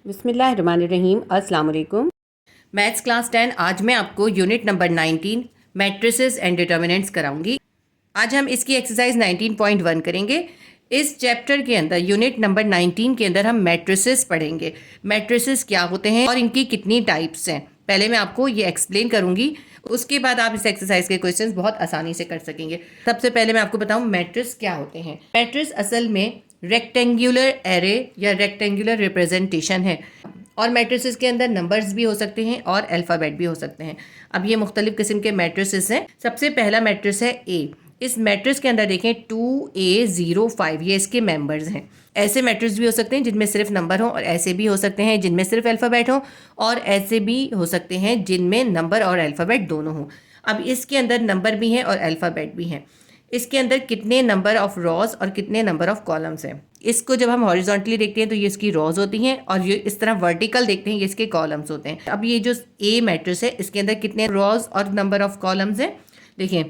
बिस्मिल्लाहिर्रहमानिर्रहीम। अस्सलाम वालेकुम। Maths class 10। आज मैं आपको unit number 19 matrices and determinants कराऊंगी। आज हम इसकी एक्सरसाइज 19.1 करेंगे। इस चैप्टर के अंदर यूनिट नंबर 19 के अंदर हम मैट्रिसेस पढ़ेंगे। मैट्रिसेस क्या होते हैं और इनकी कितनी टाइप्स हैं, पहले मैं आपको ये एक्सप्लेन करूंगी। उसके बाद आप इस एक्सरसाइज के क्वेश्चंस बहुत आसानी से कर सकेंगे। सबसे पहले मैं आपको बताऊं मैट्रिस क्या होते हैं। मैट्रिस असल में रेक्टेंगुलर एरे या रेक्टेंगुलर रिप्रेजेंटेशन है और मैट्रिसेस के अंदर नंबर्स भी हो सकते हैं और अल्फ़ाबेट भी हो सकते हैं। अब ये मुख्तलिफ किस्म के मैट्रिसेस हैं। सबसे पहला मैट्रिस है ए। इस मैट्रिक्स के अंदर देखें 2A05, ये इसके मेंबर्स हैं। ऐसे मैट्रिक्स भी हो सकते हैं जिनमें सिर्फ नंबर हो और ऐसे भी हो सकते हैं जिनमें सिर्फ अल्फ़ाबेट हो और ऐसे भी हो सकते हैं जिनमें नंबर और अल्फ़ाबेट दोनों हों। अब इसके अंदर नंबर भी हैं और अल्फ़ाबेट भी हैं। इसके अंदर कितने नंबर ऑफ रॉज और कितने नंबर ऑफ कॉलम्स हैं। इसको जब हम हॉरिजॉन्टली देखते हैं तो ये इसकी रॉज होती हैं और ये इस तरह वर्टिकल देखते हैं ये इसके कॉलम्स होते हैं। अब ये जो ए मैट्रिक्स है इसके अंदर कितने रॉज और नंबर ऑफ कॉलम्स हैं, देखें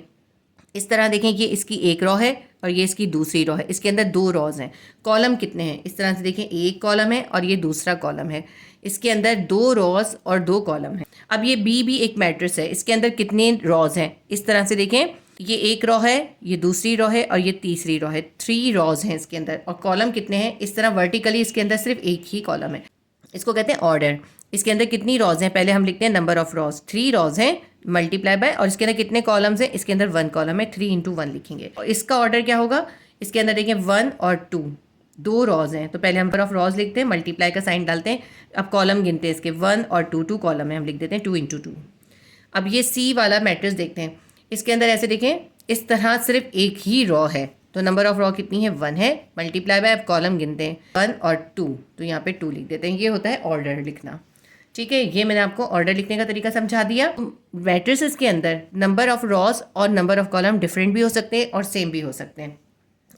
इस तरह देखें, ये इसकी एक रॉ है और ये इसकी दूसरी रॉ है। इसके अंदर दो रॉज हैं। कॉलम कितने हैं, इस तरह से देखें, एक कॉलम है और ये दूसरा कॉलम है। इसके अंदर दो रॉज और दो कॉलम हैं। अब ये बी भी एक मैट्रिक्स है। इसके अंदर कितने रॉज हैं, इस तरह से देखें, ये एक रॉ है, ये दूसरी रॉ है और ये तीसरी रॉ है। 3 रॉज हैं इसके अंदर। और कॉलम कितने हैं, इस तरह वर्टिकली इसके अंदर सिर्फ एक ही कॉलम है। इसको कहते हैं ऑर्डर। इसके अंदर कितनी रॉज हैं, पहले हम लिखते हैं नंबर ऑफ रॉज। 3 रॉज हैं मल्टीप्लाई बाय, और इसके अंदर कितने कॉलम्स हैं, इसके अंदर 1 कॉलम है। 3 × 1 लिखेंगे। और इसका ऑर्डर क्या होगा, इसके अंदर देखें 1 और 2, 2 रॉज हैं तो पहले हम नंबर ऑफ रॉज लिखते हैं, मल्टीप्लाई का साइन डालते हैं। अब कॉलम गिनते हैं इसके 1 और 2, 2 कॉलम है, हम लिख देते हैं 2 × 2। अब ये सी वाला मैट्रिक्स देखते हैं। इसके अंदर ऐसे देखें, इस तरह सिर्फ एक ही रॉ है तो नंबर ऑफ रॉ कितनी है, 1 है, मल्टीप्लाई बाय, अब कॉलम गिनते हैं 1 और 2 तो यहाँ पे 2 लिख देते हैं। ये होता है ऑर्डर लिखना। ठीक है, ये मैंने आपको ऑर्डर लिखने का तरीका समझा दिया। मैट्रिसेस के अंदर नंबर ऑफ रॉज और नंबर ऑफ कॉलम डिफरेंट भी हो सकते हैं और सेम भी हो सकते हैं।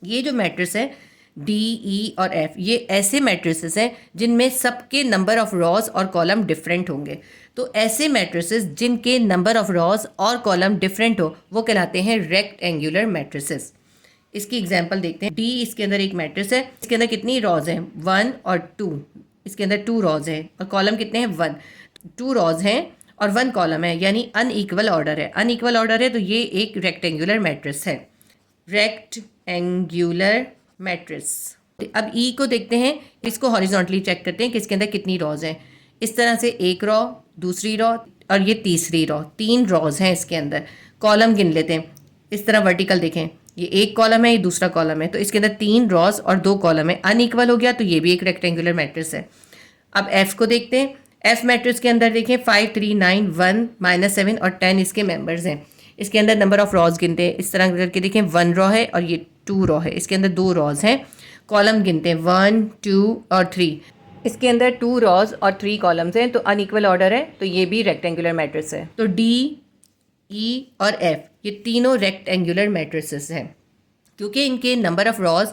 ये जो मैट्रिक्स है डी, ई और एफ, ये ऐसे मैट्रिसेस हैं जिनमें सबके नंबर ऑफ रॉज और कॉलम डिफरेंट होंगे। तो ऐसे मैट्रिसेस जिनके नंबर ऑफ रॉज और कॉलम डिफरेंट हो वो कहलाते हैं रेक्टेंगुलर मैट्रिसेस। इसकी एग्जांपल देखते हैं। डी इसके अंदर एक मैट्रिक्स है। इसके अंदर कितनी रॉज हैं, 1 और 2। इसके अंदर 2 रॉज हैं और कॉलम कितने हैं, 1। 2 रॉज हैं और 1 कॉलम है, यानी अनइक्वल ऑर्डर है। अनइक्वल ऑर्डर है तो ये एक रेक्टेंगुलर मैट्रिक्स है, रेक्टेंगुलर मैट्रिक्स। अब ई को देखते हैं, इसको हॉरिजॉन्टली चेक करते हैं कि इसके अंदर कितनी रॉज हैं। इस तरह से एक रॉ, दूसरी रॉ और ये तीसरी रॉ, 3 रॉज हैं इसके अंदर। कॉलम गिन लेते हैं, इस तरह वर्टिकल देखें, ये एक कॉलम है, ये दूसरा कॉलम है, तो इसके अंदर 3 रॉज और 2 कॉलम है। अनइक्वल हो गया तो ये भी एक रेक्टेंगुलर मैट्रिक्स है। अब एफ को देखते हैं। एफ मैट्रिक्स के अंदर देखें 5, 3, 9, 1, -7 और 10 इसके मेंबर्स हैं। इसके अंदर नंबर ऑफ रॉज गिनते हैं, इस तरह करके देखें, 1 रॉ है और ये 2 रॉ है। इसके अंदर 2 रॉज हैं। कॉलम गिनते हैं 1, 2 और 3। इसके अंदर 2 रॉज और 3 कॉलम्स हैं तो अनइक्वल ऑर्डर है तो ये भी रेक्टेंगुलर मैट्रिक्स है। तो डी, ई और एफ ये तीनों रेक्टेंगुलर मैट्रिसेस हैं क्योंकि इनके नंबर ऑफ रॉज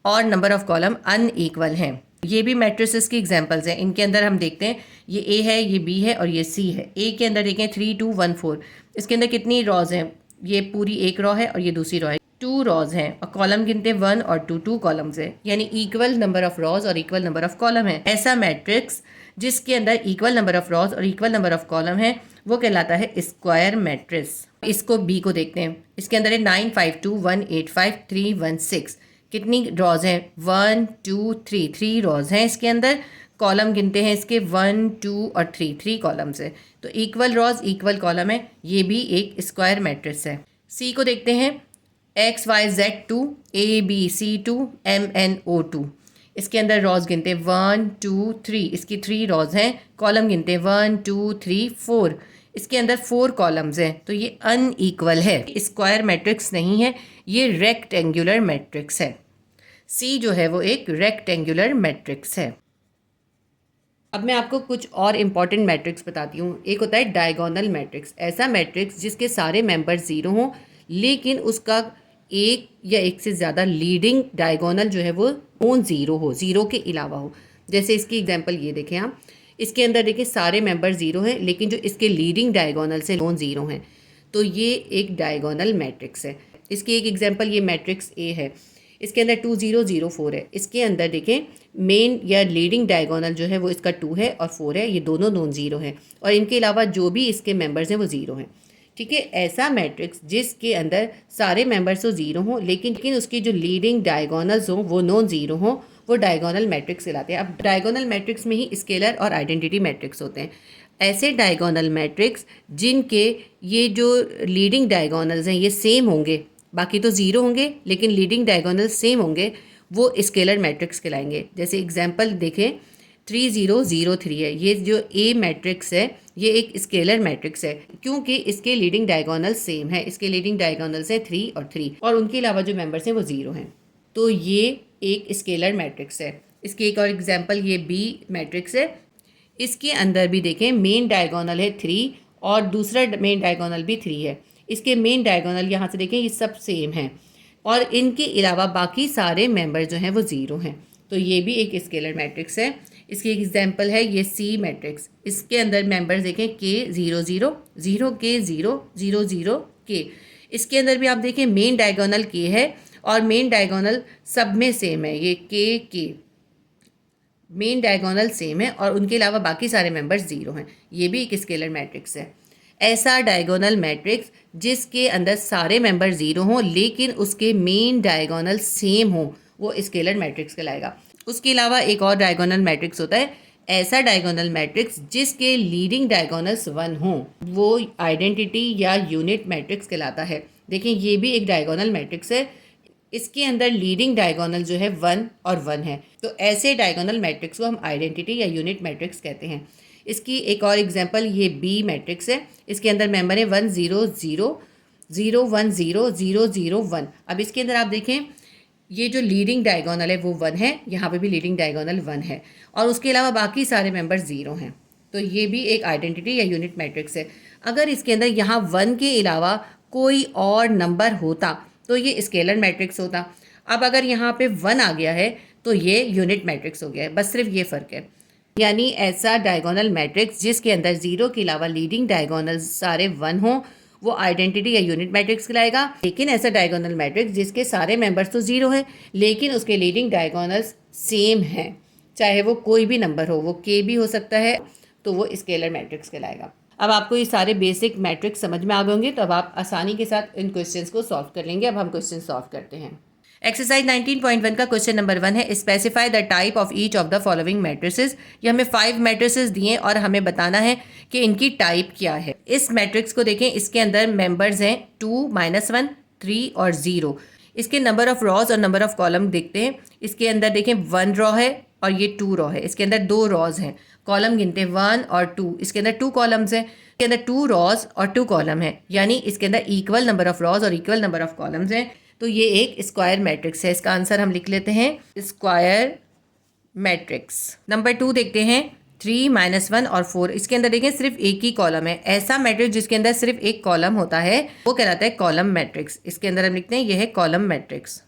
और नंबर ऑफ कॉलम अनइक्वल हैं। ये भी मैट्रिसेस की एग्जांपल्स हैं। इनके अंदर हम देखते हैं, ये ए है, ये बी है और ये सी है। ए के अंदर देखें 3, 2, 1, 4। इसके अंदर कितनी रॉज हैं, ये पूरी एक रॉ है और ये दूसरी रॉ है। 2 रॉज हैं और कॉलम गिनते 1 और 2, 2 कॉलम्स है, यानी इक्वल नंबर ऑफ रॉज और इक्वल नंबर ऑफ कॉलम है। ऐसा मैट्रिक्स जिसके अंदर इक्वल नंबर ऑफ रॉज और इक्वल नंबर ऑफ कॉलम है वो कहलाता है स्क्वायर मैट्रिक्स। इसको बी को देखते हैं। इसके अंदर है 9, 5, 2, 1, 8, 5, 3, 1, 6। कितनी रॉज हैं, 1, 2, 3, 3 रॉज हैं इसके अंदर। कॉलम गिनते हैं इसके 1, 2 और 3, 3 कॉलम्स है, तो इक्वल रॉज इक्वल कॉलम है, ये भी एक स्क्वायर मैट्रिक्स है। सी को देखते हैं। XYZ2, ABC2, MNO2। इसके अंदर रॉज गिनते हैं 1, 2, 3। इसकी 3 रॉज हैं। कॉलम गिनते हैं 1, 2, 3, 4। इसके अंदर 4 कॉलम्स हैं तो ये अनइक्वल है, स्क्वायर मैट्रिक्स नहीं है, ये रेक्टेंगुलर मैट्रिक्स है। सी जो है वो एक रेक्टेंगुलर मैट्रिक्स है। अब मैं आपको कुछ और इम्पॉर्टेंट मैट्रिक्स बताती हूँ। एक होता है डायगोनल मैट्रिक्स। ऐसा मैट्रिक्स जिसके सारे मेंबर 0 हों लेकिन उसका एक या एक से ज़्यादा लीडिंग डायगोनल जो है वो नॉन ज़ीरो हो, ज़ीरो के अलावा हो। जैसे इसकी एग्जांपल ये देखें आप, इसके अंदर देखिए सारे मेंबर 0 हैं लेकिन जो इसके लीडिंग डायगोनल से नॉन ज़ीरो हैं, तो ये एक डायगोनल मैट्रिक्स है। इसकी एक एग्जांपल ये मैट्रिक्स ए है। इसके अंदर 2 0 0 4 है। इसके अंदर देखें मेन या लीडिंग डायगोनल जो है वो इसका 2 है और 4 है, ये दोनों नॉन ज़ीरो हैं और इनके अलावा जो भी इसके मेंबर्स हैं वो ज़ीरो हैं। ठीक है, ऐसा मैट्रिक्स जिसके अंदर सारे मेंबर्स तो ज़ीरो हों लेकिन उसकी जो लीडिंग डायगोनल्स हों वो नॉन ज़ीरो हों, वो डायगोनल मैट्रिक्स कहलाते हैं। अब डायगोनल मैट्रिक्स में ही स्केलर और आइडेंटिटी मैट्रिक्स होते हैं। ऐसे डायगोनल मैट्रिक्स जिनके ये जो लीडिंग डायगोनल्स हैं ये सेम होंगे, बाकी तो ज़ीरो होंगे लेकिन लीडिंग डायगोनल सेम होंगे, वो स्केलर मैट्रिक्स कहलाएंगे। जैसे एग्जांपल देखें 3 0 0 3 है, ये जो ए मैट्रिक्स है ये एक स्केलर मैट्रिक्स है क्योंकि इसके लीडिंग डायगोनल सेम है। इसके लीडिंग डायगोनल्स हैं 3 और 3 और उनके अलावा जो मेंबर्स हैं वो ज़ीरो हैं, तो ये एक स्केलर मैट्रिक्स है। इसकी एक और एग्जांपल ये बी मैट्रिक्स है। इसके अंदर भी देखें मेन डायगोनल है 3 और दूसरा मेन डायगोनल भी 3 है। इसके मेन डायगोनल यहाँ से देखें ये सब सेम हैं और इनके अलावा बाकी सारे मेंबर जो हैं वो ज़ीरो हैं, तो ये भी एक स्केलर मैट्रिक्स है। इसकी एक एग्जांपल है ये सी मैट्रिक्स। इसके अंदर मेंबर्स देखें के 0 0 0 के 0 0 0 के। इसके अंदर भी आप देखें मेन डायगोनल के है और मेन डायगोनल सब में सेम है, ये के मेन डायगोनल सेम है और उनके अलावा बाकी सारे मेंबर्स ज़ीरो हैं, ये भी एक स्केलर मैट्रिक्स है। ऐसा डायगोनल मैट्रिक्स जिसके अंदर सारे मेंबर ज़ीरो हों लेकिन उसके मेन डायगोनल सेम हो, वो स्केलर मैट्रिक्स कहलाएगा। उसके अलावा एक और डायगोनल मैट्रिक्स होता है ऐसा डायगोनल मैट्रिक्स जिसके लीडिंग डायगोनल्स 1 हों, वो आइडेंटिटी या यूनिट मैट्रिक्स कहलाता है। देखें ये भी एक डायगोनल मैट्रिक्स है, इसके अंदर लीडिंग डायगोनल जो है 1 और 1 है, तो ऐसे डायगोनल मैट्रिक्स को हम आइडेंटिटी या यूनिट मैट्रिक्स कहते हैं। इसकी एक और एग्जांपल ये बी मैट्रिक्स है। इसके अंदर मेंबर है 1 0 0 0 1 0 0 0 1। अब इसके अंदर आप देखें ये जो लीडिंग डायगोनल है वो 1 है, यहाँ पे भी लीडिंग डायगोनल 1 है और उसके अलावा बाकी सारे मेंबर ज़ीरो हैं, तो ये भी एक आइडेंटिटी या यूनिट मैट्रिक्स है। अगर इसके अंदर यहाँ 1 के अलावा कोई और नंबर होता तो ये स्केलर मैट्रिक्स होता। अब अगर यहाँ पे 1 आ गया है तो ये यूनिट मैट्रिक्स हो गया है, बस सिर्फ ये फ़र्क है। यानी ऐसा डायगोनल मैट्रिक्स जिसके अंदर 0 के अलावा लीडिंग डायगोनल सारे 1 हों, वो आइडेंटिटी या यूनिट मैट्रिक्स कहलाएगा। लेकिन ऐसा डायगोनल मैट्रिक्स जिसके सारे मेंबर्स तो 0 हैं लेकिन उसके लीडिंग डायगोनल्स सेम हैं, चाहे वो कोई भी नंबर हो, वो के भी हो सकता है, तो वो स्केलर मैट्रिक्स कहलाएगा। अब आपको ये सारे बेसिक मैट्रिक्स समझ में आ गए होंगे, तो अब आप आसानी के साथ इन क्वेश्चंस को सॉल्व कर लेंगे। अब हम क्वेश्चन सॉल्व करते हैं। एक्सरसाइज 19.1 का क्वेश्चन नंबर 1 है specify the type of each of the following matrices. ये हमें 5 मैट्रिसेस दिए और हमें बताना है कि इनकी टाइप क्या है। इस मैट्रिक्स को देखें, इसके अंदर मेंबर्स हैं 2 -1 3 और 0। इसके नंबर ऑफ रॉज और नंबर ऑफ कॉलम देखते हैं। इसके अंदर देखें 1 रॉ है और ये 2 रॉ है। इसके अंदर 2 रॉज हैं, कॉलम गिनते हैं 1 और 2। इसके अंदर 2 कॉलम्स हैं, इसके अंदर 2 रॉज और 2 कॉलम है, यानी इसके अंदर इक्वल नंबर ऑफ रॉज और इक्वल नंबर ऑफ कॉलम्स हैं, तो ये एक स्क्वायर मैट्रिक्स है। इसका आंसर हम लिख लेते हैं स्क्वायर मैट्रिक्स। नंबर 2 देखते हैं 3 -1 और 4। इसके अंदर देखें सिर्फ एक ही कॉलम है। ऐसा मैट्रिक्स जिसके अंदर सिर्फ एक कॉलम होता है वो कहलाता है कॉलम मैट्रिक्स। इसके अंदर हम लिखते हैं यह है कॉलम मैट्रिक्स।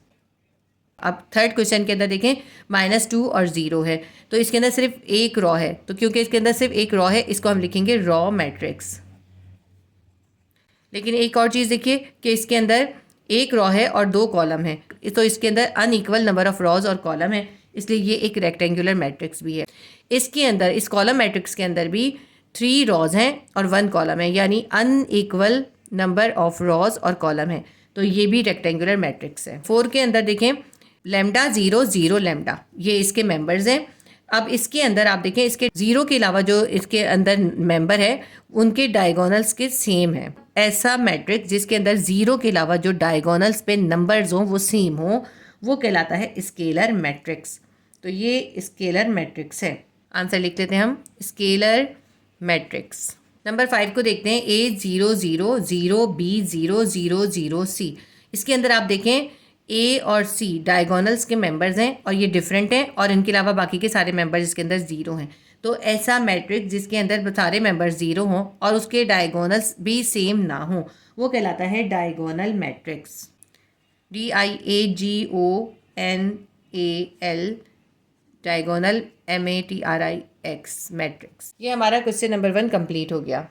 अब थर्ड क्वेश्चन के अंदर देखें -2 और 0 है, तो इसके अंदर सिर्फ एक रॉ है, तो क्योंकि इसके अंदर सिर्फ एक रॉ है इसको हम लिखेंगे रॉ मैट्रिक्स। लेकिन एक और चीज़ देखिए कि इसके अंदर एक रॉ है और 2 कॉलम है, तो इसके अंदर अनइक्वल नंबर ऑफ रॉज और कॉलम है, इसलिए ये एक रेक्टेंगुलर मैट्रिक्स भी है। इसके अंदर इस कॉलम मैट्रिक्स के अंदर भी 3 रॉज हैं और 1 कॉलम है, यानी अनइक्वल नंबर ऑफ रॉज और कॉलम है, तो ये भी रेक्टेंगुलर मैट्रिक्स है। 4 के अंदर देखें लैम्डा 0 0 लैम्डा, ये इसके मेंबर्स हैं। अब इसके अंदर आप देखें इसके 0 के अलावा जो इसके अंदर मेंबर है उनके डायगोनल्स के सेम है। ऐसा मैट्रिक्स जिसके अंदर 0 के अलावा जो डायगोनल्स पे नंबर्स हों वो सेम हो, वो कहलाता है स्केलर मैट्रिक्स। तो ये स्केलर मैट्रिक्स है। आंसर लिख लेते हैं हम स्केलर मैट्रिक्स। नंबर 5 को देखते हैं A 0 0 0 B 0 0 0 C। इसके अंदर आप देखें A और C डायगोनल्स के मेंबर्स हैं और ये डिफरेंट हैं और इनके अलावा बाकी के सारे मेंबर्स इसके अंदर 0 हैं। तो ऐसा मैट्रिक्स जिसके अंदर सारे मेंबर्स 0 हों और उसके डायगोनल्स भी सेम ना हों, वो कहलाता है diagonal matrix. DIAGONAL diagonal MATRIX matrix. ये हमारा क्वेश्चन नंबर 1 कंप्लीट हो गया।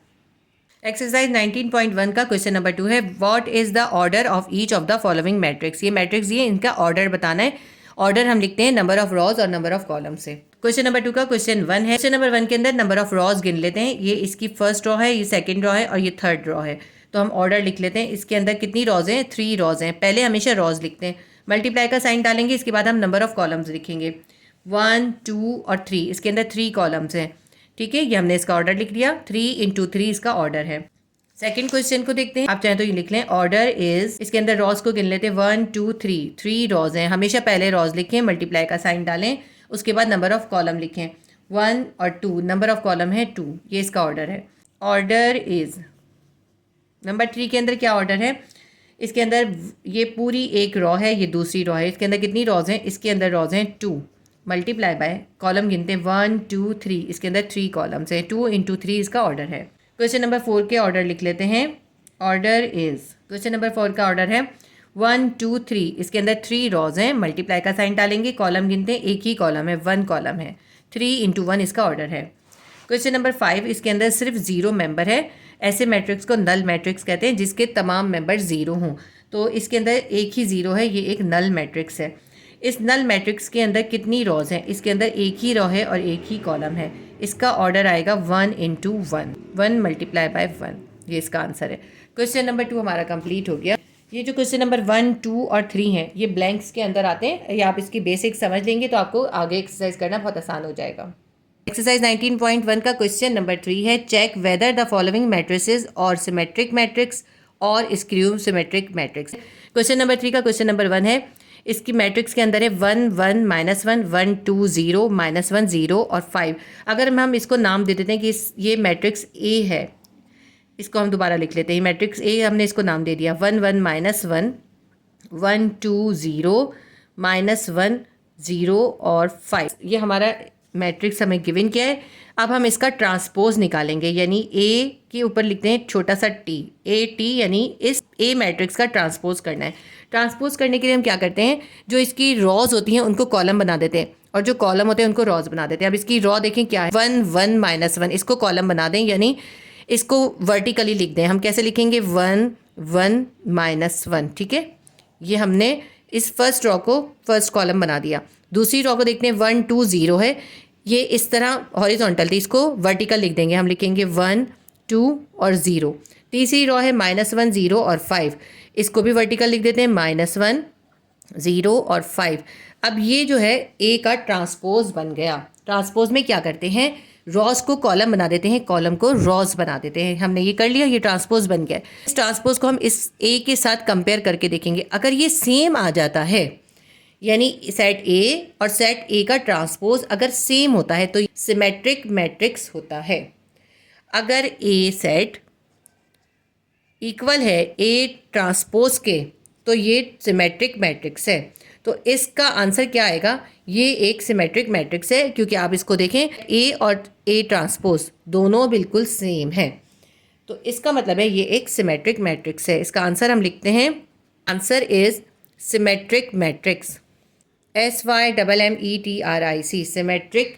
एक्सरसाइज 19.1 का क्वेश्चन नंबर 2 है, what is the order of each of the following matrix. ये मैट्रिक्स ये इनका ऑर्डर बताना है। ऑर्डर हम लिखते हैं नंबर ऑफ रॉज और नंबर ऑफ कॉलम से। क्वेश्चन नंबर 2 का क्वेश्चन 1 है। क्वेश्चन नंबर 1 के अंदर नंबर ऑफ रॉज गिन लेते हैं। ये इसकी फर्स्ट रॉ है, ये सेकंड रॉ है और ये थर्ड रॉ है। तो हम ऑर्डर लिख लेते हैं। इसके अंदर कितनी रॉज हैं? 3 रॉज हैं। पहले हमेशा रॉज लिखते हैं, मल्टीप्लाई का साइन डालेंगे, इसके बाद हम नंबर ऑफ कॉलम्स लिखेंगे। 1 2 और 3, इसके अंदर 3 कॉलम्स हैं। ठीक है, ये हमने इसका ऑर्डर लिख दिया। 3 इंटू 3 इसका ऑर्डर है। सेकंड क्वेश्चन को देखते हैं। आप चाहें तो ये लिख लें, ऑर्डर इज, इसके अंदर रॉज को गिन लेते हैं। 1 2 3, 3 रॉज हैं। हमेशा पहले रॉज लिखें, मल्टीप्लाई का साइन डालें, उसके बाद नंबर ऑफ कॉलम लिखें। 1 और 2, नंबर ऑफ कॉलम है 2, ये इसका ऑर्डर है। ऑर्डर इज नंबर 3 के अंदर क्या ऑर्डर है? इसके अंदर ये पूरी एक रॉ है, ये दूसरी रॉ है। इसके अंदर कितनी रॉज हैं? इसके अंदर रॉज हैं 2, मल्टीप्लाई बाय कॉलम गिनते हैं 1 2 3, इसके अंदर 3 कॉलम्स हैं। 2 इंटू 3 इसका ऑर्डर है। क्वेश्चन नंबर 4 के ऑर्डर लिख लेते हैं। ऑर्डर इज, क्वेश्चन नंबर 4 का ऑर्डर है 1 2 3, इसके अंदर 3 रॉज हैं, मल्टीप्लाई का साइन डालेंगे, कॉलम गिनते हैं, एक ही कॉलम है, 1 कॉलम है। 3 इंटू 1 इसका ऑर्डर है। क्वेश्चन नंबर 5, इसके अंदर सिर्फ 0 मेंबर है। ऐसे मैट्रिक्स को नल मैट्रिक्स कहते हैं जिसके तमाम मेंबर 0 हों। तो इसके अंदर एक ही 0 है, ये एक नल मैट्रिक्स है। इस नल मैट्रिक्स के अंदर कितनी रॉज हैं? इसके अंदर एक ही रॉ है और एक ही कॉलम है। इसका ऑर्डर आएगा 1 इंटू 1, 1 मल्टीप्लाई बाय 1, ये इसका आंसर है। क्वेश्चन नंबर 2 हमारा कंप्लीट हो गया। ये जो क्वेश्चन नंबर 1 2 और 3 हैं, ये ब्लैंक्स के अंदर आते हैं। ये आप इसकी बेसिक समझ लेंगे तो आपको आगे एक्सरसाइज करना बहुत आसान हो जाएगा। एक्सरसाइज 19.1 का क्वेश्चन नंबर 3 है, check whether the following matrices और सिमेट्रिक मैट्रिक्स और skew symmetric matrix. Question number 3 का क्वेश्चन नंबर 1 है, इसकी मैट्रिक्स के अंदर है 1 1 -1 1 2 0 -1 0 और 5। अगर हम इसको नाम दे देते हैं कि ये मैट्रिक्स ए है, इसको हम दोबारा लिख लेते हैं। मैट्रिक्स ए हमने इसको नाम दे दिया। 1 1 -1 1 2 0 -1 0 और 5, ये हमारा मैट्रिक्स हमें गिवन किया है। अब हम इसका ट्रांसपोज निकालेंगे, यानी ए के ऊपर लिखते हैं छोटा सा टी, ए टी, यानी इस ए मैट्रिक्स का ट्रांसपोज करना है। ट्रांसपोज करने के लिए हम क्या करते हैं, जो इसकी रॉज होती हैं उनको कॉलम बना देते हैं और जो कॉलम होते हैं उनको रॉज बना देते हैं। अब इसकी रॉ देखें क्या है, 1 1 -1, इसको कॉलम बना दें, यानी इसको वर्टिकली लिख दें। हम कैसे लिखेंगे? 1 1 -1, ठीक है। ये हमने इस फर्स्ट रॉ को फर्स्ट कॉलम बना दिया। दूसरी रॉ को देखते हैं, 1 2 0 है, ये इस तरह हॉरिजॉन्टल थी, इसको वर्टिकल लिख देंगे। हम लिखेंगे 1 2 और 0। तीसरी रॉ है -1 0 और 5, इसको भी वर्टिकल लिख देते हैं, -1 0 और 5। अब ये जो है ए का ट्रांसपोज बन गया। ट्रांसपोज में क्या करते हैं, रॉज को कॉलम बना देते हैं, कॉलम को रॉज बना देते हैं। हमने ये कर लिया, ये ट्रांसपोज बन गया। इस ट्रांसपोज को हम इस ए के साथ कंपेयर करके देखेंगे। अगर ये सेम आ जाता है, यानी सेट ए और सेट ए का ट्रांसपोज अगर सेम होता है तो सिमेट्रिक मैट्रिक्स होता है। अगर ए सेट इक्वल है ए ट्रांसपोज के तो ये सिमेट्रिक मैट्रिक्स है। तो इसका आंसर क्या आएगा? ये एक सिमेट्रिक मैट्रिक्स है, क्योंकि आप इसको देखें, ए और ए ट्रांसपोज दोनों बिल्कुल सेम हैं। तो इसका मतलब है ये एक सिमेट्रिक मैट्रिक्स है। इसका आंसर हम लिखते हैं, answer is symmetric matrix, SYMMETRIC, symmetric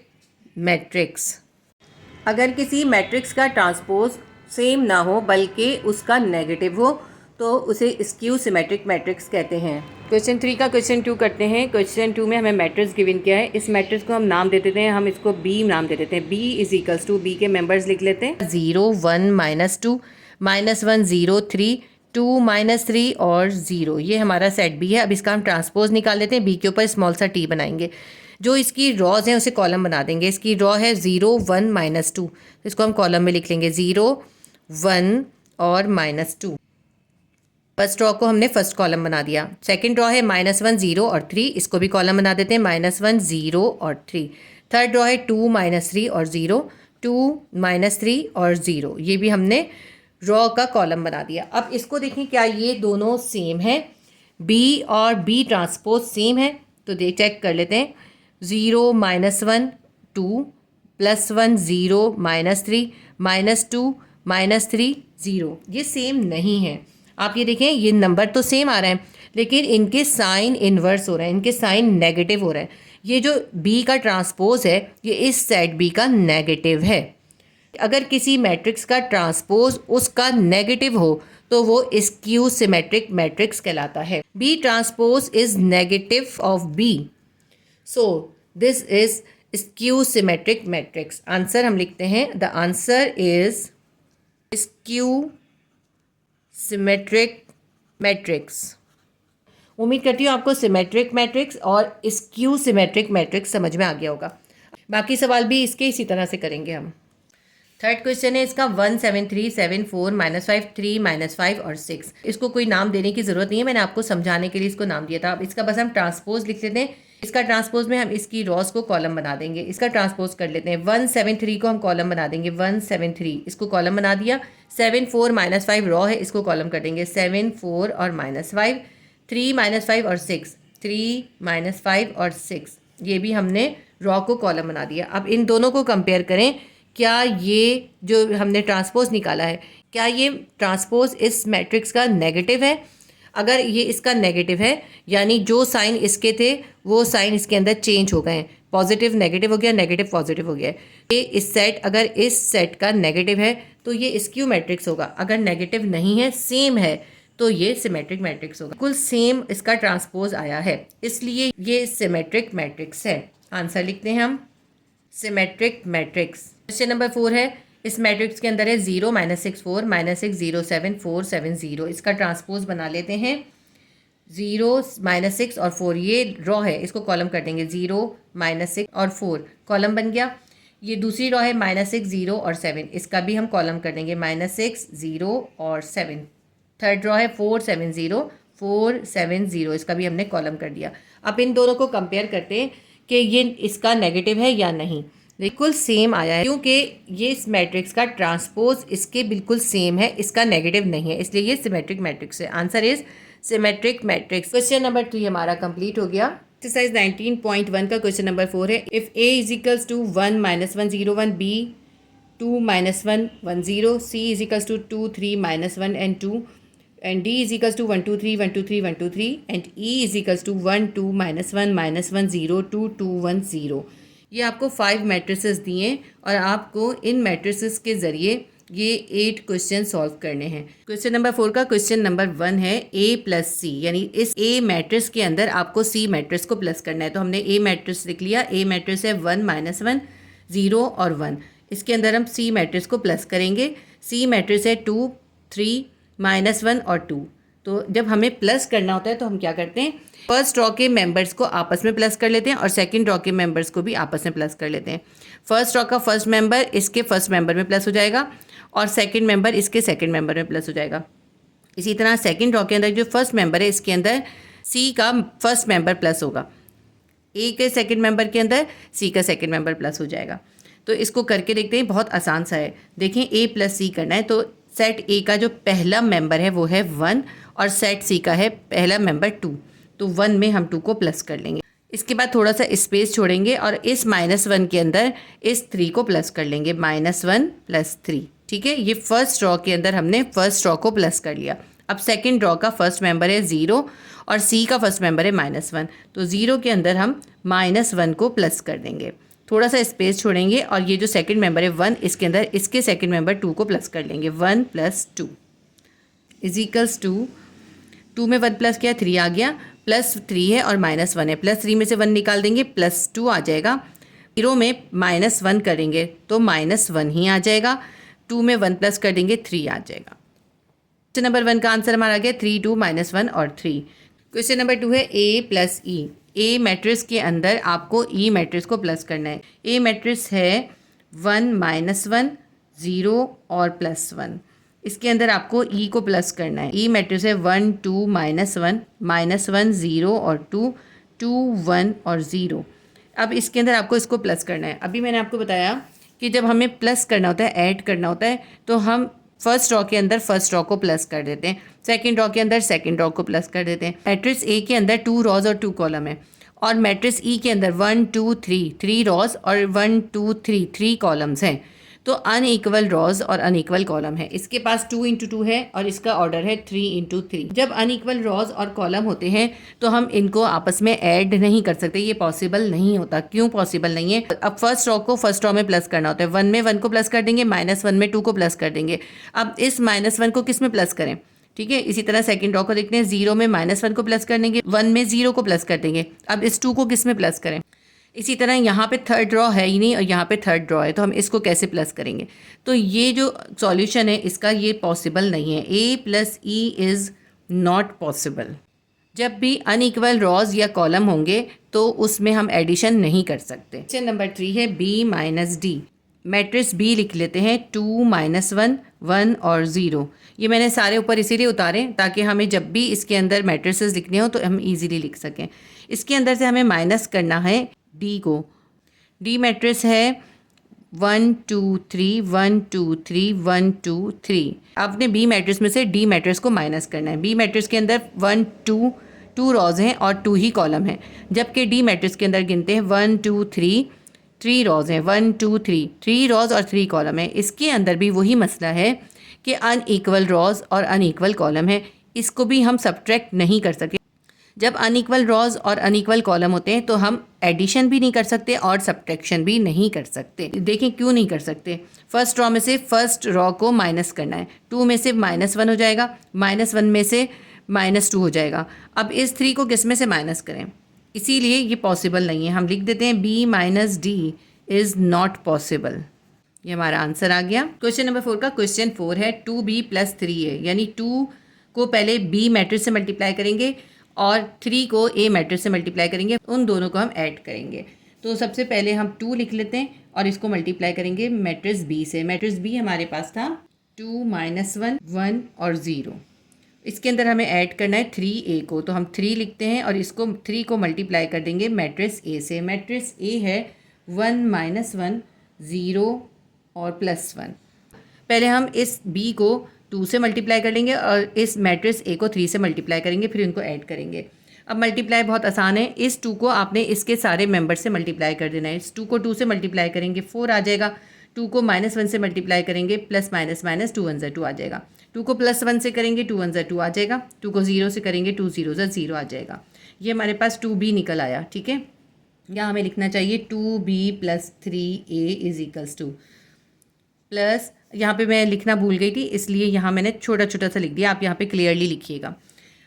matrix. अगर किसी मैट्रिक्स का ट्रांसपोज सेम ना हो बल्कि उसका नेगेटिव हो तो उसे स्क्यू सिमेट्रिक मैट्रिक्स कहते हैं। क्वेश्चन 3 का क्वेश्चन 2 करते हैं। क्वेश्चन 2 में हमें मैट्रिक्स गिवन किया है। इस मैट्रिक्स को हम नाम दे देते हैं, हम इसको बी नाम दे देते हैं। B is equals to, B के मेंबर्स लिख लेते हैं, 0 1 -2 -1 0 3 2 -3 और 0, ये हमारा सेट बी है। अब इसका हम ट्रांसपोज निकाल लेते हैं। बी के ऊपर स्मॉल सा टी बनाएंगे, जो इसकी रॉज हैं उसे कॉलम बना देंगे। इसकी रॉ है 0 1 -2, इसको हम कॉलम में लिख लेंगे, 0 1 और -2। फर्स्ट रॉ को हमने फर्स्ट कॉलम बना दिया। सेकंड रॉ है -1 0 और 3, इसको भी कॉलम बना देते हैं, -1 0 और 3। थर्ड रॉ है 2 -3 और 0, 2 -3 और 0, ये भी हमने रॉ का कॉलम बना दिया। अब इसको देखें क्या ये दोनों सेम है, बी और बी ट्रांसपोज सेम है, तो चेक कर लेते हैं। 0 -1 2 +1 0 -3 -2 -3 0, ये सेम नहीं है। आप ये देखें, ये नंबर तो सेम आ रहे हैं लेकिन इनके साइन इन्वर्स हो रहे हैं, इनके साइन नेगेटिव हो रहे हैं। ये जो बी का ट्रांसपोज है ये इस सेट बी का नेगेटिव है। अगर किसी मैट्रिक्स का ट्रांसपोज उसका नेगेटिव हो तो वो स्क्यू सिमेट्रिक मैट्रिक्स कहलाता है। B transpose is negative of B, so this is skew symmetric matrix. Answer हम लिखते हैं, the answer is skew symmetric matrix. उम्मीद करती हूँ आपको सिमेट्रिक मैट्रिक्स और स्क्यू सिमेट्रिक मैट्रिक्स समझ में आ गया होगा। बाकी सवाल भी इसके इसी तरह से करेंगे हम। थर्ड क्वेश्चन है इसका 1 7 3 7 4 -5 3 -5 और 6। इसको कोई नाम देने की ज़रूरत नहीं है, मैंने आपको समझाने के लिए इसको नाम दिया था। अब इसका बस हम ट्रांसपोज लिख लेते हैं। इसका ट्रांसपोज में हम इसकी रॉस को कॉलम बना देंगे। इसका ट्रांसपोज कर लेते हैं। 1 7 3 को हम कॉलम बना देंगे, 1 7 3 इसको कॉलम बना दिया। 7 4 -5 रॉ है, इसको कॉलम कर देंगे, 7 4 और -5, 3 -5 और 6, 3 -5 और 6, ये भी हमने रॉ को कॉलम बना दिया। अब इन दोनों को कंपेयर करें, क्या ये जो हमने ट्रांसपोज निकाला है, क्या ये ट्रांसपोज इस मैट्रिक्स का नेगेटिव है? अगर ये इसका नेगेटिव है यानी जो साइन इसके थे वो साइन इसके अंदर चेंज हो गए हैं, पॉजिटिव नेगेटिव हो गया, नेगेटिव पॉजिटिव हो गया। ये इस सेट, अगर इस सेट का नेगेटिव है तो ये स्क्यू मैट्रिक्स होगा। अगर नेगेटिव नहीं है, सेम है, तो ये सिमेट्रिक मैट्रिक्स होगा। बिल्कुल सेम इसका ट्रांसपोज आया है, इसलिए ये सिमेट्रिक मैट्रिक्स है। आंसर लिखते हैं हम, सिमेट्रिक मैट्रिक्स। क्वेश्चन नंबर 4 है, इस मैट्रिक्स के अंदर है 0 -6 4 -6 0 7 4 7 0। इसका ट्रांसपोज बना लेते हैं। 0 -6 और 4 ये रॉ है, इसको कॉलम कर देंगे, 0 -6 और 4 कॉलम बन गया। ये दूसरी रॉ है -6 0 और 7, इसका भी हम कॉलम कर देंगे, -6 0 और 7। थर्ड रॉ है 4 7 0 4 7 0, इसका भी हमने कॉलम कर दिया। अब इन दोनों को कंपेयर करते हैं कि ये इसका नेगेटिव है या नहीं। बिल्कुल सेम आया है, क्योंकि ये इस मैट्रिक्स का ट्रांसपोज इसके बिल्कुल सेम है, इसका नेगेटिव नहीं है, इसलिए ये सिमेट्रिक मैट्रिक्स है। Answer is symmetric matrix. Question number 3 हमारा कंप्लीट हो गया। एक्सरसाइज 19.1 का क्वेश्चन नंबर 4 है, if a is equals to 1 -1 0 1, b 2 -1 1 0, c is equals to 2 3 -1 and 2, and d is equals to 1 2 3 1 2 3 1 2 3, and e is equals to 1 2 -1 -1 0 2 2 1 0। ये आपको 5 matrices दिए और आपको इन मैट्रिसेस के ज़रिए ये 8 क्वेश्चन सॉल्व करने हैं। क्वेश्चन नंबर 4 का क्वेश्चन नंबर 1 है a + c, यानी इस a मैट्रिक्स के अंदर आपको c मैट्रिक्स को प्लस करना है। तो हमने a मैट्रिक्स लिख लिया। a मैट्रिक्स है 1 -1 0 और 1, इसके अंदर हम c मैट्रिक्स को प्लस करेंगे। c मैट्रिक्स है 2 3 -1 और 2। तो जब हमें प्लस करना होता है तो हम क्या करते हैं, फर्स्ट रॉ के मेंबर्स को आपस में प्लस कर लेते हैं और सेकंड रॉ के मेंबर्स को भी आपस में प्लस कर लेते हैं। फर्स्ट रॉ का फर्स्ट मेंबर इसके फर्स्ट मेंबर में प्लस हो जाएगा और सेकंड मेंबर इसके सेकंड मेंबर में प्लस हो जाएगा। इसी तरह सेकंड रॉ के अंदर जो फर्स्ट मेंबर है इसके अंदर सी का फर्स्ट मेंबर प्लस होगा, ए के सेकंड मेंबर के अंदर सी का सेकंड मेंबर प्लस हो जाएगा। तो इसको करके देखते हैं, बहुत आसान सा है। देखें a + c करना है, तो सेट ए का जो पहला मेंबर है वो है 1 और सेट सी का है पहला मेंबर 2, तो 1 में हम 2 को प्लस कर लेंगे। इसके बाद थोड़ा सा स्पेस छोड़ेंगे और इस -1 के अंदर इस 3 को प्लस कर लेंगे, -1 + 3। ठीक है, ये फर्स्ट रॉ के अंदर हमने फर्स्ट रॉ को प्लस कर लिया। अब सेकंड रॉ का फर्स्ट मेंबर है 0 और सी का फर्स्ट मेंबर है -1, तो 0 के अंदर हम -1 को प्लस कर देंगे। थोड़ा सा स्पेस छोड़ेंगे और ये जो सेकंड मेंबर है 1, इसके अंदर इसके सेकंड मेंबर 2 को प्लस कर लेंगे। 1 + 2 = 2। 2 में 1 प्लस किया 3 आ गया, +3 है और -1 है, +3 में से 1 निकाल देंगे, +2 आ जाएगा। 0 में -1 करेंगे तो -1 ही आ जाएगा। 2 में 1 प्लस कर देंगे 3 आ जाएगा। क्वेश्चन नंबर 1 का आंसर हमारा आ गया 3 2 -1 और 3। क्वेश्चन नंबर 2 है a + e। ए मैट्रिक्स के अंदर आपको ई मैट्रिक्स को प्लस करना है। ए मैट्रिक्स है 1 -1 0 और +1, इसके अंदर आपको ई को प्लस करना है। ई मैट्रिक्स है 1 2 -1 -1 0 और 2 2 1 और 0। अब इसके अंदर आपको इसको प्लस करना है। अभी मैंने आपको बताया कि जब हमें प्लस करना होता है, ऐड करना होता है, तो हम फर्स्ट रॉ के अंदर फर्स्ट रॉ को प्लस कर देते हैं, सेकंड रॉ के अंदर सेकंड रॉ को प्लस कर देते हैं। मैट्रिक्स ए के अंदर 2 रॉज और 2 कॉलम है और मैट्रिक्स ई के अंदर 1 2 3 3 रॉज और 1 2 3 3 कॉलम्स हैं। तो अनइक्वल रॉज और अनइक्वल कॉलम है। इसके पास 2 इंटू 2 है और इसका ऑर्डर है 3 इंटू 3। जब अनइक्वल रॉज और कॉलम होते हैं तो हम इनको आपस में ऐड नहीं कर सकते, ये पॉसिबल नहीं होता। क्यों पॉसिबल नहीं है? अब फर्स्ट रॉ को फर्स्ट रॉ में प्लस करना होता है। 1 में 1 को प्लस कर देंगे, -1 में 2 को प्लस कर देंगे। अब इस -1 को किस में प्लस करें? ठीक है, इसी तरह सेकंड रॉ को देखते हैं। 0 में -1 को प्लस कर देंगे, 1 में 0 को प्लस कर देंगे। अब इस 2 को किस में प्लस करें? इसी तरह यहाँ पे थर्ड रॉ है ही नहीं और यहाँ पे थर्ड रॉ है, तो हम इसको कैसे प्लस करेंगे? तो ये जो सॉल्यूशन है इसका, ये पॉसिबल नहीं है। A + E is not possible. जब भी अनइक्वल रॉज या कॉलम होंगे तो उसमें हम एडिशन नहीं कर सकते। क्वेश्चन नंबर 3 है B - D। मैट्रिक्स B लिख लेते हैं 2 -1 1 और 0। ये मैंने सारे ऊपर इसीलिए उतारे ताकि हमें जब भी इसके अंदर मैट्रिसेस लिखने हो तो हम इजीली लिख सकें। इसके अंदर से हमें माइनस करना है D को। D मैट्रिक्स है 1 2 3 1 2 3 1 2 3। आपने B मैट्रिक्स में से D मैट्रिक्स को माइनस करना है। B मैट्रिक्स के अंदर 1 2 रॉज हैं और 2 ही कॉलम हैं, जबकि D मैट्रिक्स के अंदर गिनते हैं 1 2 3 रॉज हैं। 1 2 3 रॉज और 3 कॉलम है। इसके अंदर भी वही मसला है कि अनइक्वल रॉज और अनइक्वल कॉलम है, इसको भी हम सब्ट्रैक्ट नहीं कर सकते। जब अनइक्वल रॉज और अनइक्वल कॉलम होते हैं तो हम एडिशन भी नहीं कर सकते और सब्ट्रैक्शन भी नहीं कर सकते। देखें क्यों नहीं कर सकते। फर्स्ट रॉ में से फर्स्ट रॉ को माइनस करना है। 2 में से -1 हो जाएगा, -1 में से -2 हो जाएगा। अब इस 3 को किस में से माइनस करें? इसीलिए ये पॉसिबल नहीं है। हम लिख देते हैं B - D is not possible. ये हमारा आंसर आ गया। क्वेश्चन नंबर 4 का क्वेश्चन 4 है 2B + 3A, यानी 2 को पहले B मैट्रिक्स से मल्टीप्लाई करेंगे और 3 को A मैट्रिक्स से मल्टीप्लाई करेंगे। उन दोनों को हम ऐड करेंगे। तो सबसे पहले हम 2 लिख लेते हैं और इसको मल्टीप्लाई करेंगे मैट्रिक्स B से। मैट्रिक्स B हमारे पास था 2 -1 1 और 0। इसके अंदर हमें ऐड करना है 3A को, तो हम 3 लिखते हैं और इसको 3 को मल्टीप्लाई कर देंगे मैट्रिक्स A से। मैट्रिक्स A है 1 -1 0 और +1। पहले हम इस B को 2 से मल्टीप्लाई कर लेंगे और इस मैट्रिक्स A को 3 से मल्टीप्लाई करेंगे, फिर इनको ऐड करेंगे। अब मल्टीप्लाई बहुत आसान है। इस 2 को आपने इसके सारे मेंबर से मल्टीप्लाई कर देना है। इस 2 को 2 से मल्टीप्लाई करेंगे 4 आ जाएगा। 2 को -1 से मल्टीप्लाई करेंगे प्लस माइनस माइनस 2 1 2 आ जाएगा। 2 को +1 से करेंगे 2 1 2 आ जाएगा। 2 को 0 से करेंगे 2 0 0 आ जाएगा। ये हमारे पास 2B निकल आया। ठीक है, यहाँ हमें लिखना चाहिए 2B + 3A = प्लस, यहाँ पे मैं लिखना भूल गई थी इसलिए यहाँ मैंने छोटा छोटा सा लिख दिया। आप यहाँ पे क्लियरली लिखिएगा।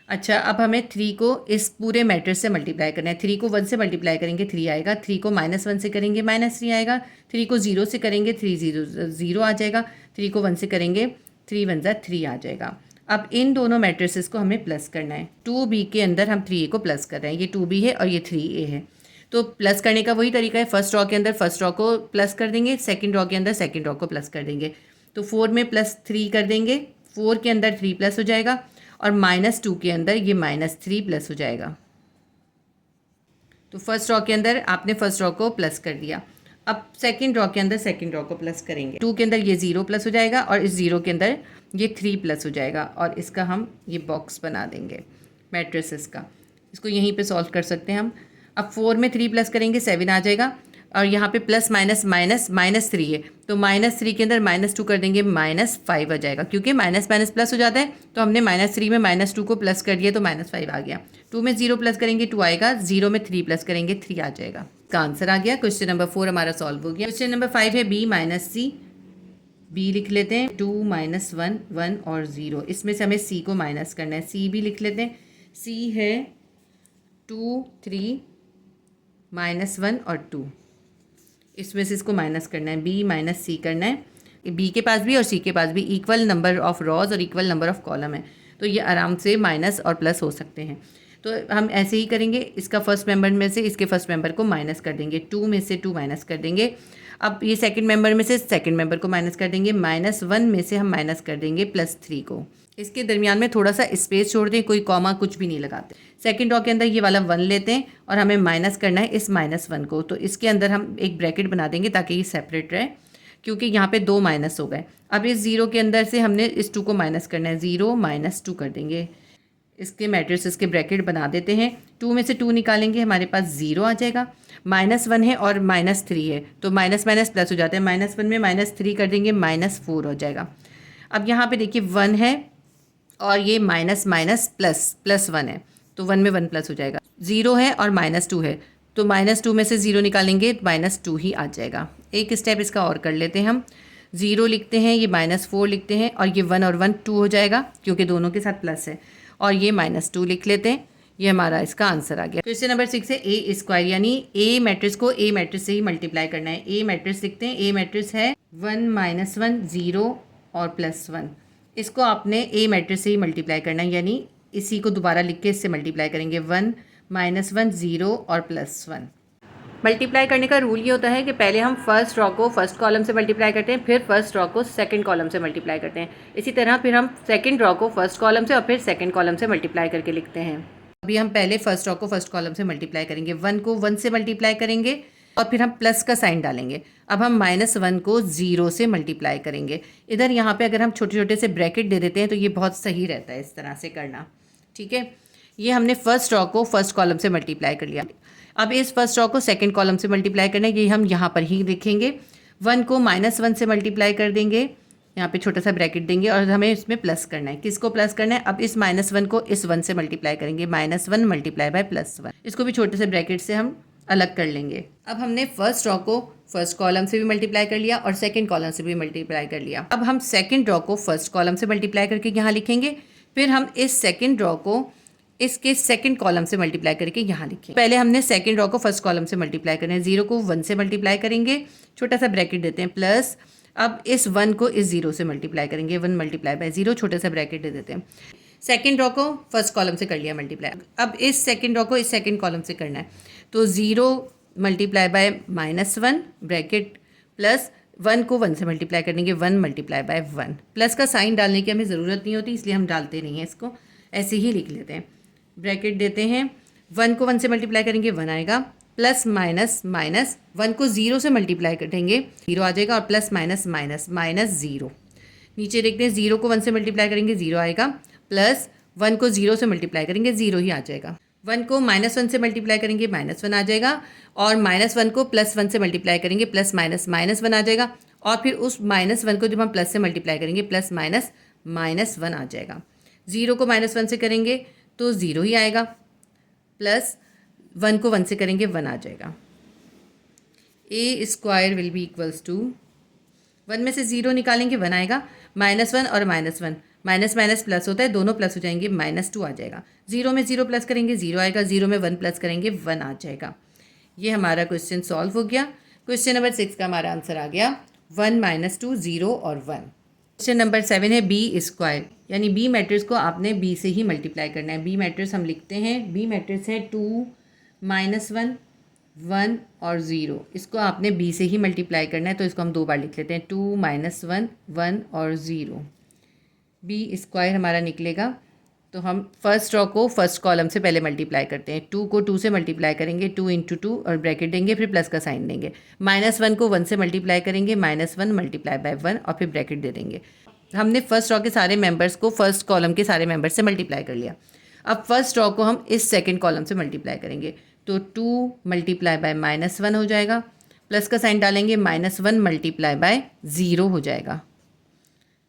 अच्छा, अब हमें 3 को इस पूरे मैट्रिक्स से मल्टीप्लाई करना है। 3 को 1 से मल्टीप्लाई करेंगे 3 आएगा। 3 को -1 से करेंगे -3 आएगा। 3 को 0 से करेंगे 3 0 0 आ जाएगा। 3 को 1 से करेंगे 3 1 3 आ जाएगा। अब इन दोनों मैट्रिसेस को हमें प्लस करना है। 2B के अंदर हम 3A को प्लस कर रहे हैं। ये 2B है और ये 3A है, तो प्लस करने का वही तरीका है। फर्स्ट रॉ के अंदर फर्स्ट रॉ को प्लस कर देंगे, सेकंड रॉ के अंदर सेकंड रॉ को प्लस कर देंगे। तो 4 में +3 कर देंगे, 4 के अंदर 3 प्लस हो जाएगा और -2 के अंदर ये -3 प्लस हो जाएगा। तो फर्स्ट रॉ के अंदर आपने फर्स्ट रॉ को प्लस कर दिया। अब सेकंड रॉ के अंदर सेकंड रॉ को प्लस करेंगे। 2 के अंदर ये 0 प्लस हो जाएगा और इस 0 के अंदर ये 3 प्लस हो जाएगा और इसका हम ये बॉक्स बना देंगे मैट्रिसेस का। इसको यहीं पे सॉल्व कर सकते हैं हम। अब 4 में 3 प्लस करेंगे 7 आ जाएगा और यहाँ पे प्लस माइनस माइनस -3 है, तो -3 के अंदर -2 कर देंगे -5 आ जाएगा। क्योंकि माइनस माइनस प्लस हो जाता है तो हमने -3 में -2 को प्लस कर दिया तो -5 आ गया। 2 में 0 प्लस करेंगे 2 आएगा। 0 में 3 प्लस करेंगे 3 आ जाएगा। इसका आंसर आ गया। क्वेश्चन नंबर 4 हमारा सॉल्व हो गया। क्वेश्चन नंबर 5 है B - C। B लिख लेते हैं 2 -1 1 और 0। इसमें से हमें C को माइनस करना है। C भी लिख लेते हैं। C है 2 3 -1 और 2। इसमें से इसको माइनस करना है। B - C करना है। B के पास भी और C के पास भी इक्वल नंबर ऑफ रॉज और इक्वल नंबर ऑफ कॉलम है, तो ये आराम से माइनस और प्लस हो सकते हैं। तो हम ऐसे ही करेंगे। इसका फर्स्ट मेंबर में से इसके फर्स्ट मेंबर को माइनस कर देंगे। 2 में से 2 माइनस कर देंगे। अब ये सेकंड मेंबर में से सेकंड मेंबर को माइनस कर देंगे। -1 में से हम माइनस कर देंगे +3 को। इसके दरमियान में थोड़ा सा स्पेस छोड़ दें, कोई कॉमा कुछ भी नहीं लगाते। सेकंड रॉ के अंदर ये वाला 1 लेते हैं और हमें माइनस करना है इस -1 को, तो इसके अंदर हम एक ब्रैकेट बना देंगे ताकि ये सेपरेट रहे, क्योंकि यहाँ पे 2 माइनस हो गए। अब इस 0 के अंदर से हमने इस 2 को माइनस करना है। 0 - 2 कर देंगे। इसके मैट्रिसेस के ब्रैकेट बना देते हैं। 2 में से 2 निकालेंगे, हमारे पास 0 आ जाएगा। -1 है और -3 है, तो माइनस माइनस प्लस हो जाता है। -1 में -3 कर देंगे, -4 हो जाएगा। अब यहाँ पे देखिए 1 है और ये माइनस माइनस प्लस 1 है, तो 1 में 1 प्लस हो जाएगा। 0 है और -2 है, तो -2 में से 0 निकालेंगे, -2 ही आ जाएगा। एक स्टेप इसका और कर लेते हैं हम। 0 लिखते हैं, ये -4 लिखते हैं, और ये 1 और 1 2 हो जाएगा क्योंकि दोनों के साथ प्लस है, और ये -2 लिख लेते हैं। ये हमारा इसका आंसर आ गया। क्वेश्चन नंबर 6 है ए स्क्वायर, यानी ए मैट्रिक्स को ए मैट्रिक्स से ही मल्टीप्लाई करना है। ए मैट्रिक्स लिखते हैं, ए मैट्रिक्स है 1 -1 0 और +1। इसको आपने ए मैट्रिक्स से ही मल्टीप्लाई करना है, यानी इसी को दोबारा लिख के इससे मल्टीप्लाई करेंगे। 1 -1 0 और +1। मल्टीप्लाई करने का रूल ये होता है कि पहले हम फर्स्ट रॉ को फर्स्ट कॉलम से मल्टीप्लाई करते हैं, फिर फर्स्ट रॉ को सेकंड कॉलम से मल्टीप्लाई करते हैं। इसी तरह फिर हम सेकंड रॉ को फर्स्ट कॉलम से और फिर सेकंड कॉलम से मल्टीप्लाई करके लिखते हैं। अभी हम पहले फर्स्ट रॉ को फर्स्ट कॉलम से मल्टीप्लाई करेंगे। 1 को 1 से मल्टीप्लाई करेंगे और फिर हम प्लस का साइन डालेंगे। अब हम -1 को 0 से मल्टीप्लाई करेंगे। इधर यहाँ पे अगर हम छोटे छोटे से ब्रैकेट दे देते हैं तो ये बहुत सही रहता है इस तरह से करना। ठीक है, ये हमने फर्स्ट रॉ को फर्स्ट कॉलम से मल्टीप्लाई कर लिया। अब इस फर्स्ट रॉ को सेकंड कॉलम से मल्टीप्लाई करना है, ये हम यहाँ पर ही लिखेंगे। 1 को -1 से मल्टीप्लाई कर देंगे, यहाँ पे छोटा सा ब्रैकेट देंगे, और हमें इसमें प्लस करना है। किसको प्लस करना है? अब इस -1 को इस 1 से मल्टीप्लाई करेंगे, -1 मल्टीप्लाई बाय +1। इसको भी छोटे से ब्रैकेट से हम अलग कर लेंगे। अब हमने फर्स्ट रॉ को फर्स्ट कॉलम से भी मल्टीप्लाई कर लिया और सेकंड कॉलम से भी मल्टीप्लाई कर लिया। अब हम सेकंड रॉ को फर्स्ट कॉलम से मल्टीप्लाई करके यहाँ लिखेंगे, फिर हम इस सेकंड रॉ को इसके सेकंड कॉलम से मल्टीप्लाई करके यहाँ लिखेंगे। पहले हमने सेकंड रॉ को फर्स्ट कॉलम से मल्टीप्लाई करना है। 0 को 1 से मल्टीप्लाई करेंगे, छोटा सा ब्रैकेट देते हैं, प्लस। अब इस 1 को इस 0 से मल्टीप्लाई करेंगे, 1 मल्टीप्लाई बाय 0, छोटा सा ब्रैकेट दे देते हैं। सेकंड रॉ को फर्स्ट कॉलम से कर लिया मल्टीप्लाई। अब इस सेकंड रॉ को इस सेकंड कॉलम से करना है, तो 0 मल्टीप्लाई बाय -1 ब्रैकेट, प्लस 1 को 1 से मल्टीप्लाई करेंगे, 1 मल्टीप्लाई बाय 1। प्लस का साइन डालने की हमें ज़रूरत नहीं होती, इसलिए हम डालते नहीं हैं, इसको ऐसे ही लिख लेते हैं। ब्रैकेट देते हैं, 1 को 1 से मल्टीप्लाई करेंगे 1 आएगा, प्लस माइनस माइनस 1 को 0 से मल्टीप्लाई करेंगे 0 आ जाएगा, और प्लस माइनस माइनस -0। नीचे देखते हैं, 0 को 1 से मल्टीप्लाई करेंगे 0 आएगा, प्लस 1 को 0 से मल्टीप्लाई करेंगे 0 ही आ जाएगा। 1 को -1 से मल्टीप्लाई करेंगे -1 आ जाएगा, और -1 को +1 से मल्टीप्लाई करेंगे प्लस माइनस -1 आ जाएगा, और फिर उस -1 को जब हम प्लस से मल्टीप्लाई करेंगे प्लस माइनस -1 आ जाएगा। 0 को -1 से करेंगे तो 0 ही आएगा, प्लस 1 को 1 से करेंगे 1 आ जाएगा। A square will be equals to, 1 में से 0 निकालेंगे 1 आएगा, -1 और -1, माइनस माइनस प्लस होता है, दोनों प्लस हो जाएंगे, -2 आ जाएगा। 0 में 0 प्लस करेंगे 0 आएगा, 0 में 1 प्लस करेंगे 1 आ जाएगा। ये हमारा क्वेश्चन सॉल्व हो गया। क्वेश्चन नंबर 6 का हमारा आंसर आ गया 1 -2 0 और 1। क्वेश्चन नंबर 7 है बी स्क्वायर, यानी बी मैट्रिक्स को आपने बी से ही मल्टीप्लाई करना है। बी मैट्रिक्स हम लिखते हैं, बी मैट्रिक्स है 2 -1 1 और 0। इसको आपने बी से ही मल्टीप्लाई करना है, तो इसको हम 2 बार लिख लेते हैं, 2 -1 1 और 0। बी स्क्वायर हमारा निकलेगा, तो हम फर्स्ट रॉ को फर्स्ट कॉलम से पहले मल्टीप्लाई करते हैं। 2 को 2 से मल्टीप्लाई करेंगे, 2 × 2 और ब्रैकेट देंगे, फिर प्लस का साइन देंगे। -1 को 1 से मल्टीप्लाई करेंगे, -1 मल्टीप्लाई बाय 1 और फिर ब्रैकेट दे देंगे। हमने फर्स्ट रॉ के सारे मेंबर्स को फर्स्ट कॉलम के सारे मेंबर्स से मल्टीप्लाई कर लिया। अब फर्स्ट रॉ को हम इस सेकंड कॉलम से मल्टीप्लाई करेंगे, तो 2 मल्टीप्लाई बाय -1 हो जाएगा, प्लस का साइन डालेंगे, -1 मल्टीप्लाई बाय 0 हो जाएगा।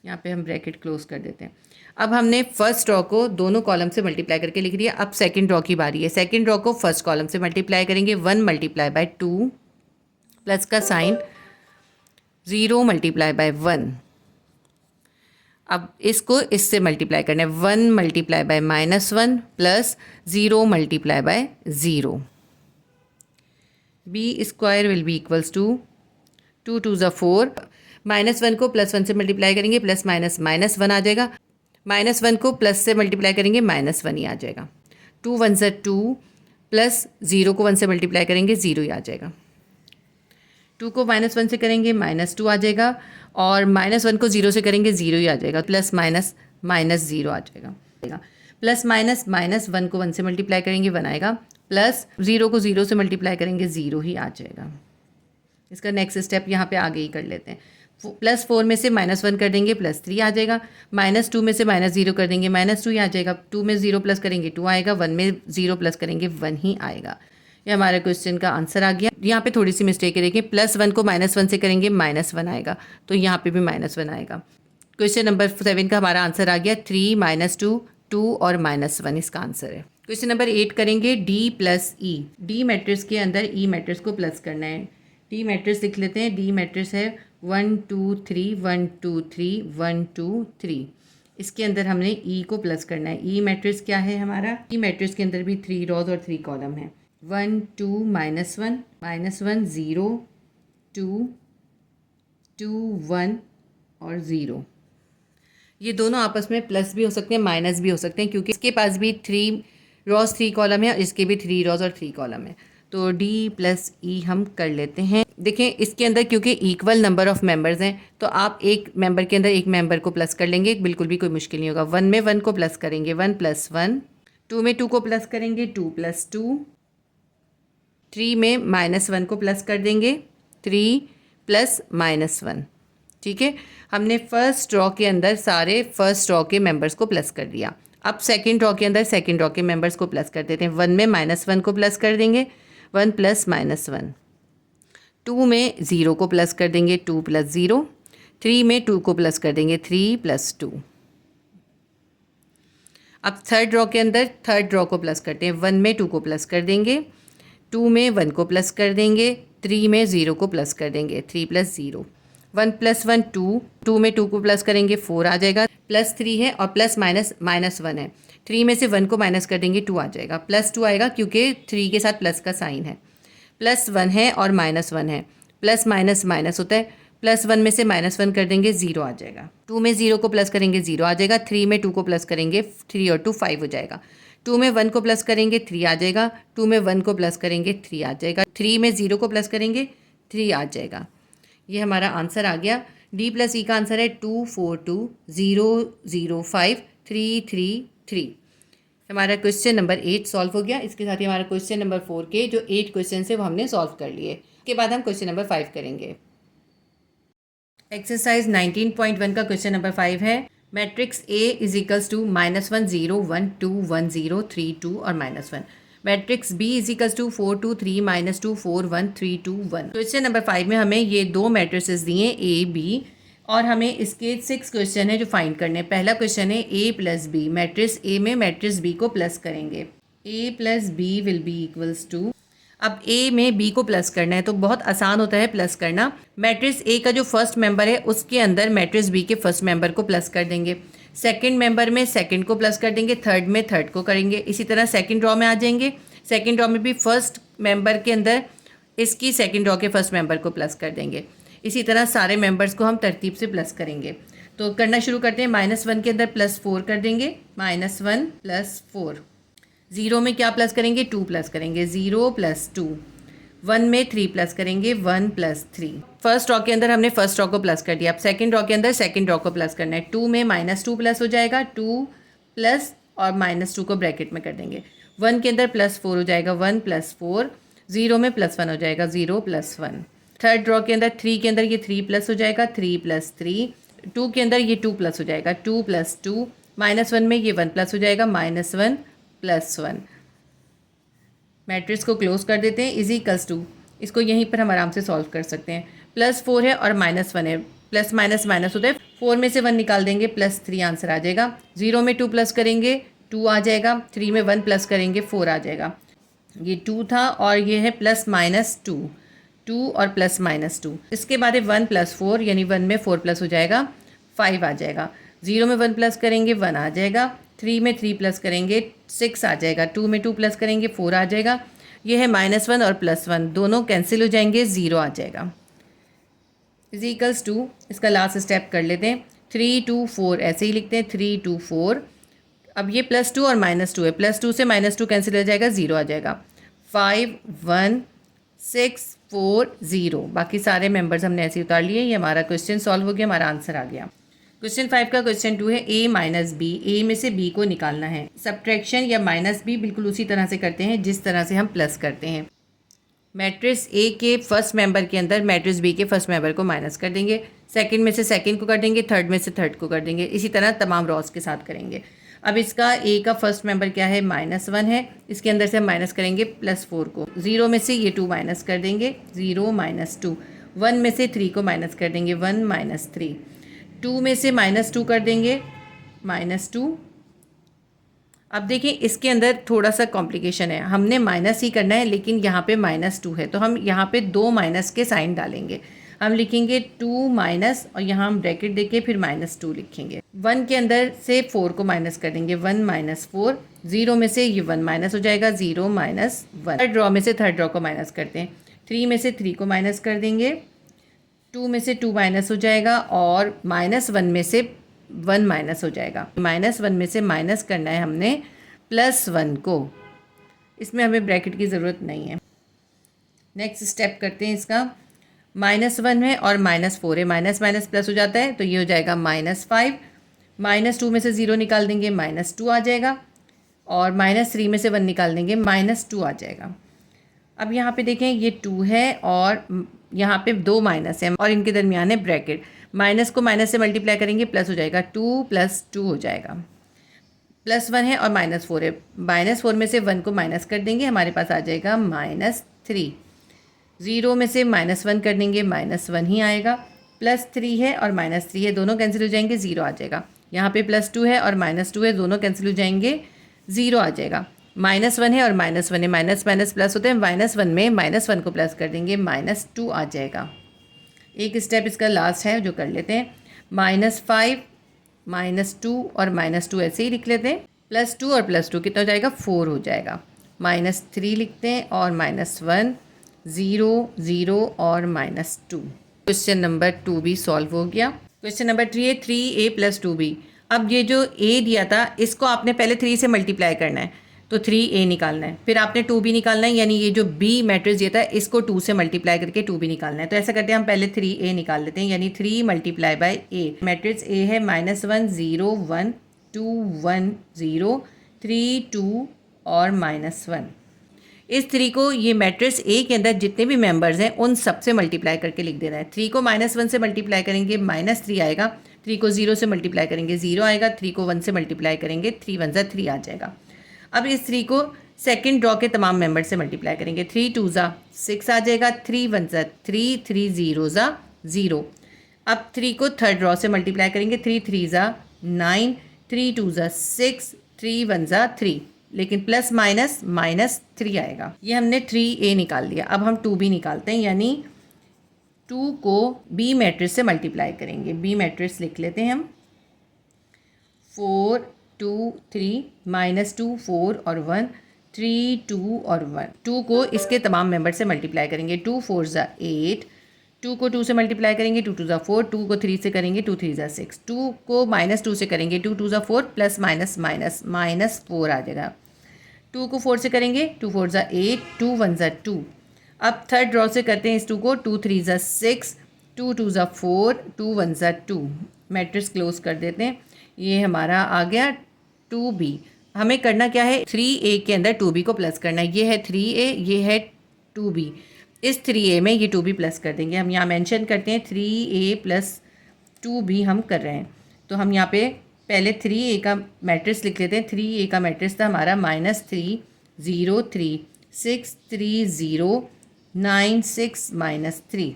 यहाँ पे हम ब्रैकेट क्लोज कर देते हैं। अब हमने फर्स्ट रॉ को दोनों कॉलम से मल्टीप्लाई करके लिख दिया। अब सेकंड रॉ की बारी है। सेकंड रॉ को फर्स्ट कॉलम से मल्टीप्लाई करेंगे, 1 मल्टीप्लाई बाय 2, प्लस का साइन, 0 मल्टीप्लाई बाय 1। अब इसको इससे मल्टीप्लाई करना है, 1 multiply by -1 plus 0 multiply by 0। B square will be equals to 2 2 ज़ा 4, -1 को +1 से मल्टीप्लाई करेंगे, प्लस माइनस -1 आ जाएगा, -1 को प्लस से मल्टीप्लाई करेंगे, -1 ही आ जाएगा। 2 1 ज़ा 2, प्लस 0 को 1 से मल्टीप्लाई करेंगे 0 ही आ जाएगा। 2 को -1 से करेंगे -2 आ जाएगा, और -1 को 0 से करेंगे 0 ही आ जाएगा, प्लस माइनस -0 आ जाएगा। प्लस माइनस -1 को 1 से मल्टीप्लाई करेंगे 1 आएगा, प्लस 0 को 0 से मल्टीप्लाई करेंगे 0 ही आ जाएगा। इसका नेक्स्ट स्टेप यहाँ पे आगे ही कर लेते हैं। +4 में से -1 कर देंगे +3 आ जाएगा। -2 में से -0 कर देंगे -2 ही आ जाएगा। 2 में 0 प्लस करेंगे 2 आएगा। 1 में 0 प्लस करेंगे 1 ही आएगा। ये हमारे क्वेश्चन का आंसर आ गया। यहाँ पे थोड़ी सी मिस्टेक है, देखिए +1 को -1 से करेंगे -1 आएगा, तो यहाँ पे भी -1 आएगा। क्वेश्चन नंबर 7 का हमारा आंसर आ गया 3 -2 2 और -1 इसका आंसर है। क्वेश्चन नंबर 8 करेंगे D + E। डी मैट्रिक्स के अंदर E मैट्रिक्स को प्लस करना है। डी मैट्रिक्स लिख लेते हैं। डी मैट्रिक्स है 1 2 3 1 2 3 1 2 3। इसके अंदर हमने E को प्लस करना है। E मैट्रिक्स क्या है हमारा? E मैट्रिक्स के अंदर भी 3 रॉज और 3 कॉलम है। 1 2 -1 -1 0 2 2 1 और 0। ये दोनों आपस में प्लस भी हो सकते हैं माइनस भी हो सकते हैं, क्योंकि इसके पास भी 3 रॉज 3 कॉलम है और इसके भी 3 रॉज और 3 कॉलम है। तो D + E हम कर लेते हैं। देखें इसके अंदर क्योंकि इक्वल नंबर ऑफ मेंबर्स हैं, तो आप एक मेंबर के अंदर एक मेंबर को प्लस कर लेंगे, बिल्कुल भी कोई मुश्किल नहीं होगा। 1 में 1 को प्लस करेंगे 1 + 1, 2 में 2 को प्लस करेंगे 2 + 2, 3 में -1 को प्लस कर देंगे 3 + -1। ठीक है, हमने फर्स्ट ड्रॉ के अंदर सारे फर्स्ट ड्रॉ के मेंबर्स को प्लस कर दिया। अब सेकंड ड्रॉ के अंदर सेकंड ड्रॉ के मेंबर्स को प्लस कर देते हैं। 1 में -1 को प्लस कर देंगे 1 + -1, 2 में 0 को प्लस कर देंगे 2 + 0, 3 में 2 को प्लस कर देंगे 3 + 2। अब थर्ड ड्रॉ के अंदर थर्ड ड्रॉ को प्लस करते हैं। 1 में 2 को प्लस कर देंगे, 2 में 1 को प्लस कर देंगे, 3 में 0 को प्लस कर देंगे 3 + 0, 1 + 1 2, 2 में 2 को प्लस करेंगे 4 आ जाएगा। +3 है और प्लस माइनस -1 है। 3 में से 1 को माइनस कर देंगे 2 आ जाएगा। +2 आएगा क्योंकि 3 के साथ प्लस का साइन है। +1 है और -1 है, प्लस माइनस माइनस होता है। +1 में से -1 कर देंगे 0 आ जाएगा। 2 में 0 को प्लस करेंगे 0 आ जाएगा। 3 में 2 को प्लस करेंगे 3 और 2 5 हो जाएगा। 2 में 1 को प्लस करेंगे 3 आ जाएगा। 2 में 1 को प्लस करेंगे 3 आ जाएगा। 3 में 0 को प्लस करेंगे 3 आ जाएगा। ये हमारा आंसर आ गया। D + E का आंसर है 2 4 2 0 0 5 3 3 3। हमारा क्वेश्चन नंबर 8 सॉल्व हो गया। इसके साथ ही हमारा क्वेश्चन नंबर 4 के जो 8 क्वेश्चन है वो हमने सॉल्व कर लिए। इसके बाद हम क्वेश्चन नंबर 5 करेंगे। एक्सरसाइज 19.1 का क्वेश्चन नंबर 5 है। मैट्रिक्स A = -1 0 1 2 1 0 3 2 और -1। Matrix B = 4 2 3 -2 4 1 3 2 1। क्वेश्चन नंबर 5 में हमें ये दो मैट्रिसेस दिए A B और हमें इसके 6 क्वेश्चन है जो फाइंड करने हैं। पहला क्वेश्चन है A + B। मैट्रिक्स A में मैट्रिक्स B को प्लस करेंगे। A + B will be equals to, अब A में B को प्लस करना है तो बहुत आसान होता है प्लस करना। मैट्रिक्स A का जो फर्स्ट मेंबर है उसके अंदर मैट्रिक्स B के फर्स्ट मेंबर को प्लस कर देंगे। सेकंड मेंबर में सेकंड को प्लस कर देंगे, थर्ड में थर्ड को करेंगे। इसी तरह सेकंड ड्रॉ में आ जाएंगे। सेकंड ड्रॉ में भी फर्स्ट मेंबर के अंदर इसकी सेकंड ड्रॉ के फर्स्ट मेंबर को प्लस कर देंगे। इसी तरह सारे मेंबर्स को हम तरतीब से प्लस करेंगे। तो करना शुरू करते हैं। -1 के अंदर +4 कर देंगे, -1 + 4। 0 में क्या प्लस करेंगे 2 प्लस करेंगे 0 + 2। 1 में 3 प्लस करेंगे 1 + 3। फर्स्ट रॉ के अंदर हमने फर्स्ट रॉ को प्लस कर दिया। अब सेकंड रॉ के अंदर सेकंड रॉ को प्लस करना है। 2 में -2 प्लस हो जाएगा 2 प्लस और -2 को ब्रैकेट में कर देंगे। 1 के अंदर +4 हो जाएगा 1 + 4। 0 में +1 हो जाएगा 0 + 1। थर्ड रॉ के अंदर 3 के अंदर ये 3 प्लस हो जाएगा 3 + 3। 2 के अंदर ये 2 प्लस हो जाएगा 2 + 2। -1 में ये 1 प्लस हो जाएगा -1 + 1। मैट्रिक्स को क्लोज कर देते हैं = इसको यहीं पर हम आराम से सॉल्व कर सकते हैं। +4 है और -1 है, प्लस माइनस माइनस होता है। 4 में से 1 निकाल देंगे +3 आंसर आ जाएगा। 0 में 2 प्लस करेंगे 2 आ जाएगा। 3 में 1 प्लस करेंगे 4 आ जाएगा। ये 2 था और ये है +-2, 2 और +-2। इसके बाद है 1 + 4 यानी 1 में 4 प्लस हो जाएगा 5 आ जाएगा। 0 में 1 प्लस करेंगे 1 आ जाएगा। 3 में 3 प्लस करेंगे 6 आ जाएगा। 2 में 2 प्लस करेंगे 4 आ जाएगा। ये है -1 और +1 दोनों कैंसिल हो जाएंगे 0 आ जाएगा। = इसका लास्ट स्टेप कर लेते हैं। 3 2 4 ऐसे ही लिखते हैं 3 2 4। अब ये +2 और -2 है। +2 से -2 कैंसिल हो जाएगा 0 आ जाएगा। 5 1 6 4 0। बाकी सारे मेंबर्स हमने ऐसे ही उतार लिए। ये हमारा क्वेश्चन सॉल्व हो गया, हमारा आंसर आ गया। क्वेश्चन 5 का क्वेश्चन 2 है A - B। A में से B को निकालना है। सब्ट्रैक्शन या -B बिल्कुल उसी तरह से करते हैं जिस तरह से हम प्लस करते हैं। मैट्रिक्स A के फर्स्ट मेंबर के अंदर मैट्रिक्स B के फर्स्ट मेंबर को माइनस कर देंगे। सेकंड में से सेकंड को कर देंगे, थर्ड में से थर्ड को कर देंगे, इसी तरह तमाम रॉस के साथ करेंगे। अब इसका ए का फर्स्ट मेंबर क्या है, -1 है, इसके अंदर से हम माइनस करेंगे +4 को, 0 में से ये 2 माइनस कर देंगे, 0 - 2, 1 में से 3 को माइनस कर देंगे, 1 - 3, 2 में से -2 कर देंगे, -2। अब देखिए इसके अंदर थोड़ा सा कॉम्प्लिकेशन है, हमने माइनस ही करना है लेकिन यहाँ पे -2 है, तो हम यहाँ पे 2 माइनस के साइन डालेंगे। हम लिखेंगे 2 माइनस और यहाँ हम ब्रैकेट देके फिर -2 लिखेंगे। 1 के अंदर से 4 को माइनस कर देंगे, 1 - 4, 0 में से ये 1 माइनस हो जाएगा, 0 - 1। थर्ड रॉ में से थर्ड रॉ को माइनस करते हैं, 3 में से 3 को माइनस कर देंगे, 2 में से 2 माइनस हो जाएगा और -1 में से 1 माइनस हो जाएगा। -1 में से माइनस करना है हमने +1 को, इसमें हमें ब्रैकेट की ज़रूरत नहीं है। नेक्स्ट स्टेप करते हैं इसका, -1 है और -4 है, माइनस माइनस प्लस हो जाता है तो ये हो जाएगा -5, -2 में से 0 निकाल देंगे, -2 आ जाएगा और -3 में से 1 निकाल देंगे, -2 आ जाएगा। अब यहाँ पे देखें ये 2 है और यहाँ पे 2 माइनस है और इनके दरमियान है ब्रैकेट, माइनस को माइनस से मल्टीप्लाई करेंगे प्लस हो जाएगा, 2 + 2 हो जाएगा, +1 है और -4 है, -4 में से 1 को माइनस कर देंगे, हमारे पास आ जाएगा -3, 0 में से -1 कर देंगे, -1 ही आएगा, +3 है और -3 है, दोनों कैंसिल हो जाएंगे, 0 आ जाएगा। यहाँ पे +2 है और -2 है, दोनों कैंसिल हो जाएंगे, 0 आ जाएगा। -1 है और -1 है, माइनस माइनस प्लस होते हैं, -1 में -1 को प्लस कर देंगे, -2 आ जाएगा। एक स्टेप इसका लास्ट है जो कर लेते हैं, -5, -2 और -2 ऐसे ही लिख लेते हैं, +2 और +2 कितना हो जाएगा, 4 हो जाएगा, -3 लिखते हैं और -1, 0 0 और -2। क्वेश्चन नंबर 2 भी सॉल्व हो गया। क्वेश्चन नंबर 3 है 3a + 2b। अब ये जो a दिया था इसको आपने पहले 3 से मल्टीप्लाई करना है, तो 3a निकालना है, फिर आपने 2b निकालना है, यानी ये जो b मैट्रिक्स दिया था इसको 2 से मल्टीप्लाई करके 2b निकालना है। तो ऐसा करते हैं, हम पहले 3a निकाल लेते हैं, यानी 3 × a। मैट्रिक्स a है -1 0 1 2 1 0 3 2 और -1। इस 3 को ये मैट्रिक्स ए के अंदर जितने भी मेंबर्स हैं उन सब से मल्टीप्लाई करके लिख देना है। 3 को -1 से मल्टीप्लाई करेंगे, -3 आएगा, 3 को 0 से मल्टीप्लाई करेंगे, 0 आएगा, 3 को 1 से मल्टीप्लाई करेंगे, 3 1 = 3 आ जाएगा। अब इस 3 को सेकंड ड्रॉ के तमाम मेंबर से मल्टीप्लाई करेंगे, 3 2 = 6 आ जाएगा, 3 1 = 3 3 0 = 0। अब 3 को थर्ड ड्रॉ से मल्टीप्लाई करेंगे, 3 3 = 9, 3 2 = 6, 3 1 = 3, लेकिन प्लस माइनस -3 आएगा। ये हमने 3a निकाल लिया। अब हम 2b निकालते हैं, यानी 2 को b मैट्रिक्स से मल्टीप्लाई करेंगे। b मैट्रिक्स लिख लेते हैं हम, 4 2 3 -2 4 और 1 3 2 और 1। 2 को इसके तमाम मेंबर से मल्टीप्लाई करेंगे, 2 4 = 8, 2 को 2 से मल्टीप्लाई करेंगे, 2 2 = 4, 2 को 3 से करेंगे, 2 3 = 6, 2 को -2 से करेंगे, 2 2 = 4, प्लस माइनस माइनस -4 आ जाएगा। 2 को 4 से करेंगे, 2 4 = 8, 2 1 = 2। अब थर्ड ड्रॉ से करते हैं इस 2 को, 2 3 = 6, 2 2 = 4, 2 1 = 2। मैट्रिक्स क्लोज कर देते हैं, ये हमारा आ गया 2b। हमें करना क्या है, 3a के अंदर 2b को प्लस करना है। ये है 3a, ये है 2b, इस 3a में ये 2b प्लस कर देंगे। हम यहाँ मेंशन करते हैं 3a + 2b हम कर रहे हैं, तो हम यहाँ पे पहले 3a का मैट्रिक्स लिख लेते हैं। 3a का मैट्रिक्स था हमारा -3 0 3 6 3 0 9 6 -3।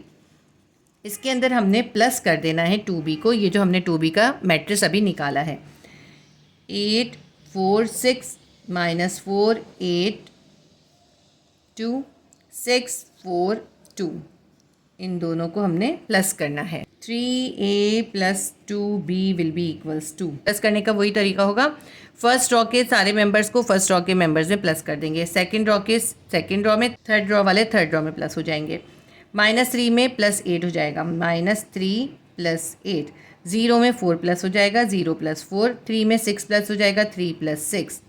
इसके अंदर हमने प्लस कर देना है 2b को, ये जो हमने 2b का मैट्रिक्स अभी निकाला है, 8 4 6 -4 8 2 6 4 2, इन दोनों को हमने प्लस करना है। 3a + 2b will be equals to, plus करने का वही तरीका होगा, फर्स्ट रॉ के सारे मेंबर्स को फर्स्ट रॉ के मेंबर्स में प्लस कर देंगे, सेकंड रॉ के सेकंड रॉ में, थर्ड रॉ वाले थर्ड रॉ में प्लस हो जाएंगे। -3 में +8 हो जाएगा, -3 + 8, 0 में 4 प्लस हो जाएगा, 0 + 4, 3 में 6 प्लस हो जाएगा, 3 + 6।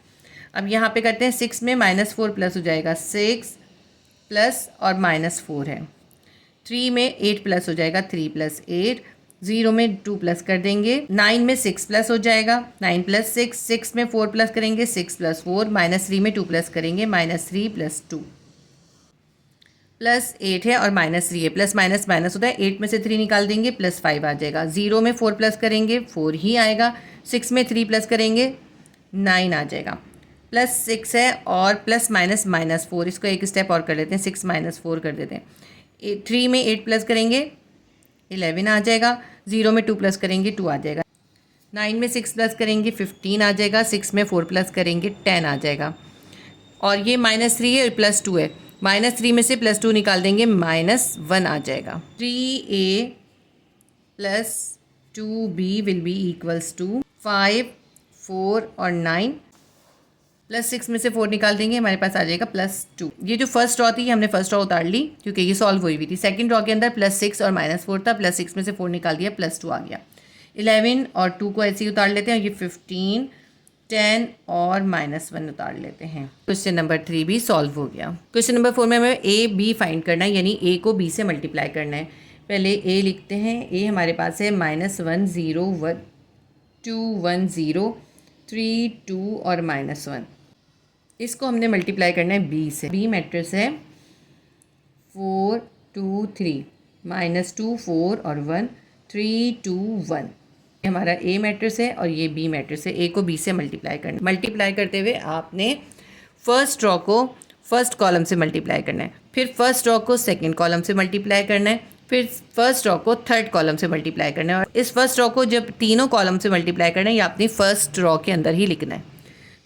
अब यहाँ पे करते हैं 6 में -4 प्लस हो जाएगा, 6 प्लस और -4 है, 3 में 8 प्लस हो जाएगा, 3 + 8, 0 में 2 प्लस कर देंगे, 9 में 6 प्लस हो जाएगा, 9 + 6, 6 में 4 प्लस करेंगे, 6 + 4, -3 में 2 प्लस करेंगे, -3 + 2। +8 है और -3 है, प्लस माइनस माइनस होता है, 8 में से 3 निकाल देंगे +5 आ जाएगा। 0 में 4 प्लस करेंगे 4 ही आएगा, 6 में 3 प्लस करेंगे 9 आ जाएगा। +6 है और +-4, इसको एक स्टेप और कर लेते हैं, 6 - 4 कर देते हैं। 3 में 8 प्लस करेंगे 11 आ जाएगा, 0 में 2 प्लस करेंगे 2 आ जाएगा, 9 में 6 प्लस करेंगे 15 आ जाएगा, 6 में 4 प्लस करेंगे 10 आ जाएगा। और ये -3 है और +2 है, -3 में से +2 निकाल देंगे -1 आ जाएगा। 3a + 2b will be equals to 5, 4 और 9, +6 में से 4 निकाल देंगे, हमारे पास आ जाएगा +2। ये जो फर्स्ट रॉ थी हमने फर्स्ट रॉ उतार ली क्योंकि ये सॉल्व हुई हुई थी। सेकंड रॉ के अंदर +6 और -4 था, +6 में से 4 निकाल दिया, +2 आ गया। 11 और 2 को ऐसे ही उतार लेते हैं, ये 15, 10 और -1 उतार लेते हैं। क्वेश्चन नंबर 3 भी सॉल्व हो गया। क्वेश्चन नंबर 4 में हमें a b फाइंड करना है, यानी a को b से मल्टीप्लाई करना है। पहले a लिखते हैं, a हमारे पास है -1 0 1 2 1 0 3 2 और -1। इसको हमने मल्टीप्लाई करना है b से। b मैट्रिक्स है 4 2 3 -2 4 और 1 3 2 1। ये हमारा a मैट्रिक्स है और ये b मैट्रिक्स है। a को b से मल्टीप्लाई करना है। मल्टीप्लाई करते हुए आपने फर्स्ट रॉ को फर्स्ट कॉलम से मल्टीप्लाई करना है, फिर फर्स्ट रॉ को सेकंड कॉलम से मल्टीप्लाई करना है, फिर फर्स्ट रॉ को थर्ड कॉलम से मल्टीप्लाई करना है। और इस फर्स्ट रॉ को जब तीनों कॉलम से मल्टीप्लाई करना है, ये आपने फर्स्ट रॉ के अंदर ही लिखना है।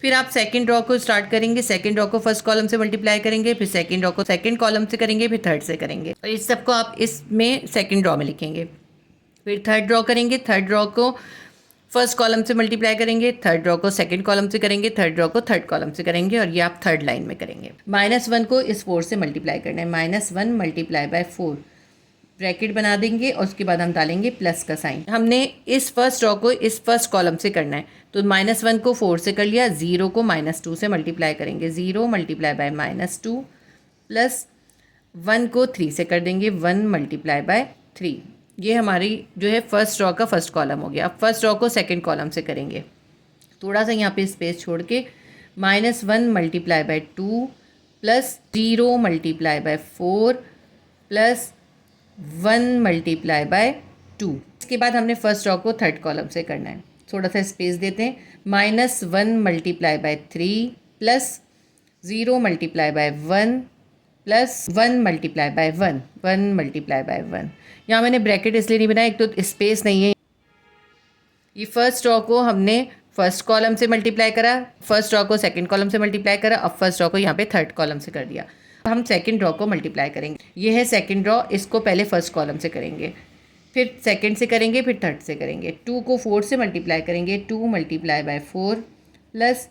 फिर आप सेकंड रॉ को स्टार्ट करेंगे, सेकंड रॉ को फर्स्ट कॉलम से मल्टीप्लाई करेंगे, फिर सेकंड रॉ को सेकंड कॉलम से करेंगे, फिर थर्ड से करेंगे। और इस सबको आप इसमें सेकंड रॉ में लिखेंगे। फिर थर्ड रॉ करेंगे, थर्ड रॉ को फर्स्ट कॉलम से मल्टीप्लाई करेंगे, थर्ड रॉ को सेकंड कॉलम से करेंगे, थर्ड रॉ को थर्ड कॉलम से करेंगे, और ये आप थर्ड लाइन में करेंगे। -1 को इस 4 से मल्टीप्लाई करना है, -1 × 4 ब्रैकेट बना देंगे और उसके बाद हम डालेंगे प्लस का साइन। हमने इस फर्स्ट रॉ को इस फर्स्ट कॉलम से करना है, तो -1 को 4 से कर लिया, 0 को -2 से मल्टीप्लाई करेंगे, 0 × -2 प्लस 1 को 3 से कर देंगे, 1 × 3। ये हमारी जो है फर्स्ट रॉ का फर्स्ट कॉलम हो गया। अब फर्स्ट रॉ को सेकंड कॉलम से करेंगे, थोड़ा सा यहाँ पे स्पेस छोड़ के, -1 × 2 प्लस 0 × 4 प्लस 1 × 2। इसके बाद हमने फर्स्ट रॉ को थर्ड कॉलम से करना है, थोड़ा सा स्पेस देते हैं, -1 × 3 प्लस 0 × 1 प्लस 1 × 1 1 × 1। यहाँ मैंने ब्रैकेट इसलिए नहीं बनाया, एक तो स्पेस नहीं है। ये फर्स्ट रॉ को हमने फर्स्ट कॉलम से मल्टीप्लाई करा, फर्स्ट रॉ को सेकंड कॉलम से मल्टीप्लाई करा, अब फर्स्ट रॉ को यहाँ पे थर्ड कॉलम से कर दिया। हम सेकंड रॉ को मल्टीप्लाई करेंगे, ये है सेकंड रॉ, इसको पहले फर्स्ट कॉलम से करेंगे, फिर सेकंड से करेंगे, फिर थर्ड से करेंगे। 2 को 4 से मल्टीप्लाई करेंगे, 2 × 4 प्लस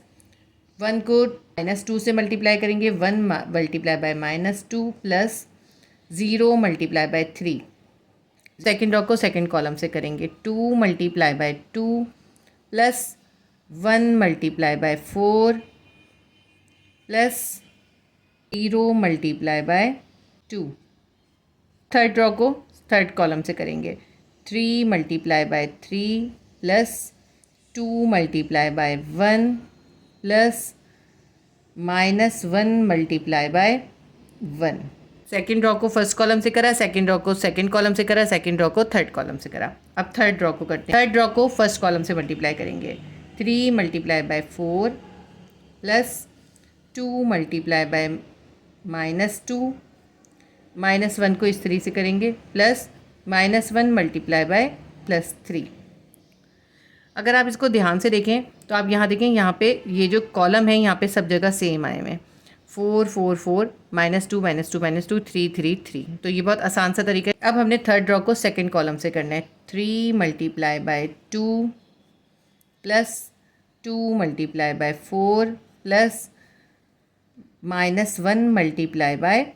1 को -2 से मल्टीप्लाई करेंगे, 1 × -2 प्लस 0 × 3। सेकंड रॉ को सेकंड कॉलम से करेंगे, 2 × 2 प्लस 1 × 4 प्लस 0 × 2। थर्ड रॉ को थर्ड कॉलम से करेंगे, 3 × 3 प्लस 2 × 1 प्लस -1 × 1। सेकेंड रॉ को फर्स्ट कॉलम से करा, सेकेंड रॉ को सेकेंड कॉलम से करा, सेकेंड रॉ को थर्ड कॉलम से करा। अब थर्ड रॉ को करते हैं, थर्ड रॉ को फर्स्ट कॉलम से मल्टीप्लाई करेंगे, 3 × 4 प्लस 2 × -2 -1 को इस 3 से करेंगे, प्लस -1 × +3। अगर आप इसको ध्यान से देखें तो आप यहाँ देखें, यहाँ पे ये जो कॉलम है यहाँ पे सब जगह सेम आए हुए हैं, 4 4 4 -2 -2 -2 3 3 3। तो ये बहुत आसान सा तरीका है। अब हमने थर्ड रॉ को सेकंड कॉलम से करना है, 3 × 2 प्लस 2 × 4 प्लस -1 ×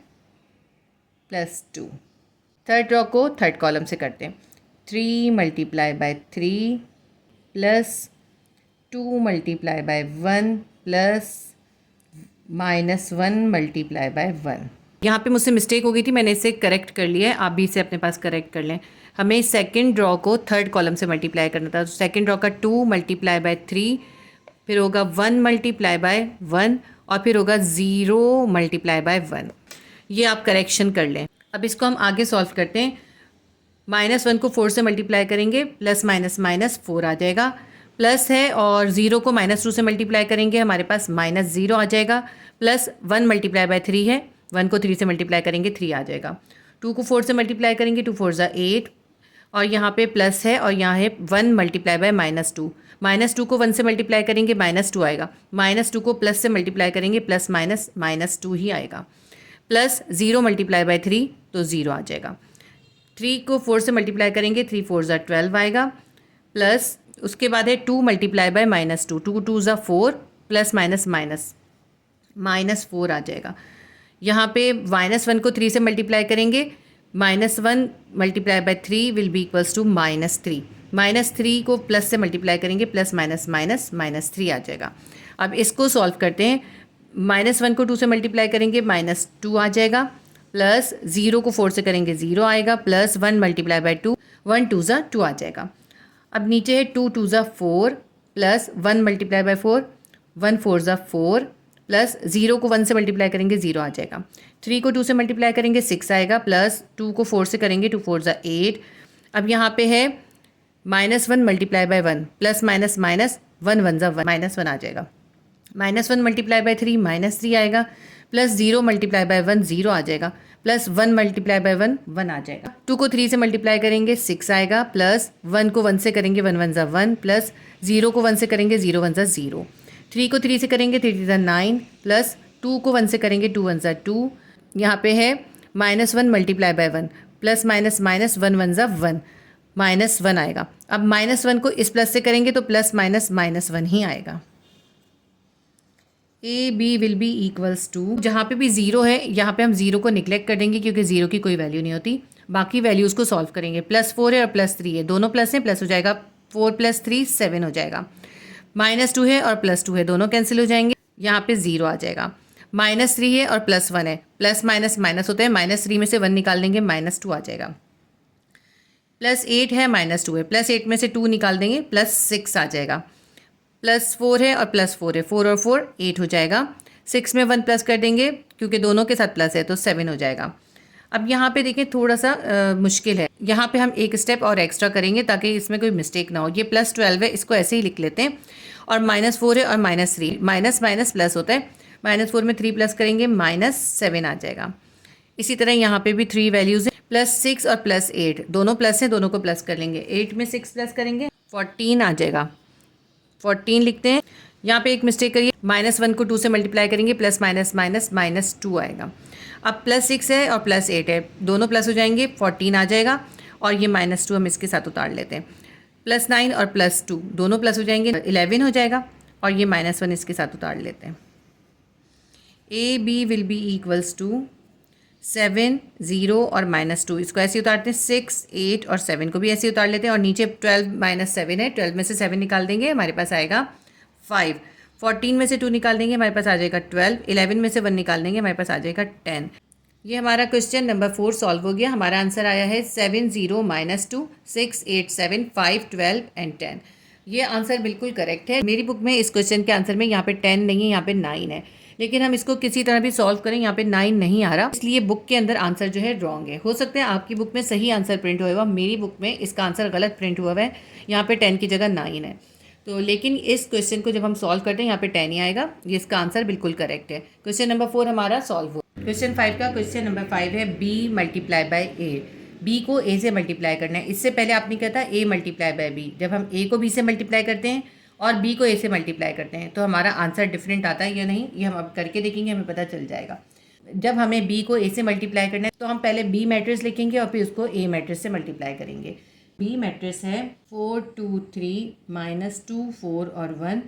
+2। थर्ड रॉ को थर्ड कॉलम से करते हैं, 3 × 3 प्लस 2 × 1 प्लस -1 × 1। यहाँ पे मुझसे मिस्टेक हो गई थी, मैंने इसे करेक्ट कर लिया है, आप भी इसे अपने पास करेक्ट कर लें। हमें सेकंड रॉ को थर्ड कॉलम से मल्टीप्लाई करना था, तो सेकंड रॉ का 2 × 3, फिर होगा 1 × 1 और फिर होगा 0 × 1। ये आप करेक्शन कर लें। अब इसको हम आगे सॉल्व करते हैं। -1 को 4 से मल्टीप्लाई करेंगे, प्लस माइनस माइनस 4 आ जाएगा, प्लस है और 0 को -2 से मल्टीप्लाई करेंगे, हमारे पास -0 आ जाएगा, प्लस 1 मल्टीप्लाई बाय 3 है, 1 को 3 से मल्टीप्लाई करेंगे 3 आ जाएगा, 2 को 4 से मल्टीप्लाई करेंगे 2 4 ज़ा 8, और यहाँ पे प्लस है और यहाँ है 1 मल्टीप्लाई बाय -2, -2 को 1 से मल्टीप्लाई करेंगे -2 आएगा, -2 को प्लस से मल्टीप्लाई करेंगे प्लस माइनस -2 ही आएगा, प्लस 0 मल्टीप्लाई बाय 3 तो 0 आ जाएगा, 3 को 4 से मल्टीप्लाई करेंगे 3 4 ज़ा 12 आएगा, प्लस उसके बाद है 2 मल्टीप्लाई बाय -2, 2 2 ज़ा 4 प्लस माइनस माइनस -4 आ जाएगा। यहाँ पे -1 को 3 से मल्टीप्लाई करेंगे, -1 multiply by 3 will be equals to -3, -3 को प्लस से मल्टीप्लाई करेंगे प्लस माइनस माइनस -3 आ जाएगा। अब इसको सॉल्व करते हैं। -1 को 2 से मल्टीप्लाई करेंगे -2 आ जाएगा, प्लस 0 को 4 से करेंगे 0 आएगा, प्लस 1 मल्टीप्लाई बाय 2 1 2 ज़ा 2 आ जाएगा। अब नीचे है 2 2 ज़ा 4 प्लस 1 मल्टीप्लाई बाय 4 1 4 ज़ा 4, प्लस 0 को 1 से मल्टीप्लाई करेंगे 0 आ जाएगा, 3 को 2 से मल्टीप्लाई करेंगे 6 आएगा, प्लस 2 को 4 से करेंगे 2 4 ज़ा 8। अब यहाँ पे है -1 multiply by 1 plus minus minus 1 1 ज़ा 1 -1 आ जाएगा, -1 मल्टीप्लाई बाय 3 -3 आएगा, प्लस 0 मल्टीप्लाई बाय 1 0 आ जाएगा, प्लस 1 मल्टीप्लाई बाय 1 1 आ जाएगा, 2 को 3 से मल्टीप्लाई करेंगे 6 आएगा, प्लस 1 को 1 से करेंगे 1 1 ज़ा 1, प्लस 0 को 1 से करेंगे 0 1 ज़ा 0, 3 को 3 से करेंगे 3 3 ज़ा 9, प्लस 2 को 1 से करेंगे 2 1 ज़ा 2। यहाँ पे है -1 multiply by 1 plus minus minus 1 1 ज़ा 1 -1 आएगा। अब -1 को इस प्लस से करेंगे तो प्लस माइनस -1 ही आएगा। A B will be equals to, जहाँ पे भी 0 है यहाँ पे हम 0 को निगलेक्ट कर देंगे क्योंकि 0 की कोई वैल्यू नहीं होती, बाकी वैल्यूज़ को सॉल्व करेंगे। +4 है और +3 है, दोनों प्लस हैं, प्लस हो जाएगा 4 + 3 7 हो जाएगा, -2 है और +2 है, दोनों कैंसिल हो जाएंगे, यहाँ पे 0 आ जाएगा, -3 है और +1 है, प्लस माइनस माइनस होता है, -3 में से 1 निकाल देंगे -2 आ जाएगा, +8 है -2 है, +8 में से 2 निकाल देंगे +6 आ जाएगा, +4 है और +4 है, 4 और 4 8 हो जाएगा, 6 में 1 प्लस कर देंगे क्योंकि दोनों के साथ प्लस है तो 7 हो जाएगा। अब यहाँ पे देखें थोड़ा सा मुश्किल है, यहाँ पे हम एक स्टेप और एक्स्ट्रा करेंगे ताकि इसमें कोई मिस्टेक ना हो। ये +12 है, इसको ऐसे ही लिख लेते हैं, और -4 है और -3, माइनस माइनस प्लस होता है, -4 में 3 प्लस करेंगे -7 आ जाएगा। इसी तरह यहाँ पे भी 3 वैल्यूज़ हैं, +6 और +8 दोनों प्लस हैं, दोनों को प्लस कर लेंगे, 8 में 6 प्लस करेंगे 14 आ जाएगा, 14 लिखते हैं। यहाँ पे एक मिस्टेक करिए, -1 को 2 से मल्टीप्लाई करेंगे प्लस माइनस माइनस -2 आएगा। अब +6 है और +8 है, दोनों प्लस हो जाएंगे 14 आ जाएगा, और ये -2 हम इसके साथ उतार लेते हैं, +9 और +2 दोनों प्लस हो जाएंगे 11 हो जाएगा, और ये -1 इसके साथ उतार लेते हैं। A B will be equals to 7 0 और -2, इसको ऐसे उतारते हैं, 6 8 और 7 को भी ऐसे उतार लेते हैं, और नीचे 12 - 7 है, 12 में से 7 निकाल देंगे हमारे पास आएगा 5, 14 में से 2 निकाल देंगे हमारे पास आ जाएगा 12, 11 में से 1 निकाल देंगे हमारे पास आ जाएगा 10। ये हमारा क्वेश्चन नंबर 4 सॉल्व हो गया। हमारा आंसर आया है 7 0 -2 6 8 7 5 12 एंड 10। ये आंसर बिल्कुल करेक्ट है। मेरी बुक में इस क्वेश्चन के आंसर में यहाँ पे 10 नहीं है, यहाँ पे 9 है, लेकिन हम इसको किसी तरह भी सॉल्व करें, यहाँ पे 9 नहीं आ रहा, इसलिए बुक के अंदर आंसर जो है रॉन्ग है। हो सकता है आपकी बुक में सही आंसर प्रिंट हुआ, मेरी बुक में इसका आंसर गलत प्रिंट हुआ है, यहाँ पे 10 की जगह 9 है। तो लेकिन इस क्वेश्चन को जब हम सॉल्व करते हैं यहाँ पे 10 ही आएगा, ये इसका आंसर बिल्कुल करेक्ट है। क्वेश्चन नंबर 4 हमारा सॉल्व हो। क्वेश्चन 5 का क्वेश्चन नंबर 5 है b multiply by a। b को a से मल्टीप्लाई करना है। इससे पहले आपने कहा था a मल्टीप्लाई बाय b। जब हम a को b से मल्टीप्लाई करते हैं और b को a से मल्टीप्लाई करते हैं तो हमारा आंसर डिफरेंट आता है या नहीं, ये हम अब करके देखेंगे, हमें पता चल जाएगा। जब हमें b को a से मल्टीप्लाई करना है तो हम पहले b मैट्रिक्स लिखेंगे और फिर उसको a मैट्रिक्स से मल्टीप्लाई करेंगे। b मैट्रिक्स है 4 2 3 -2 4 और 1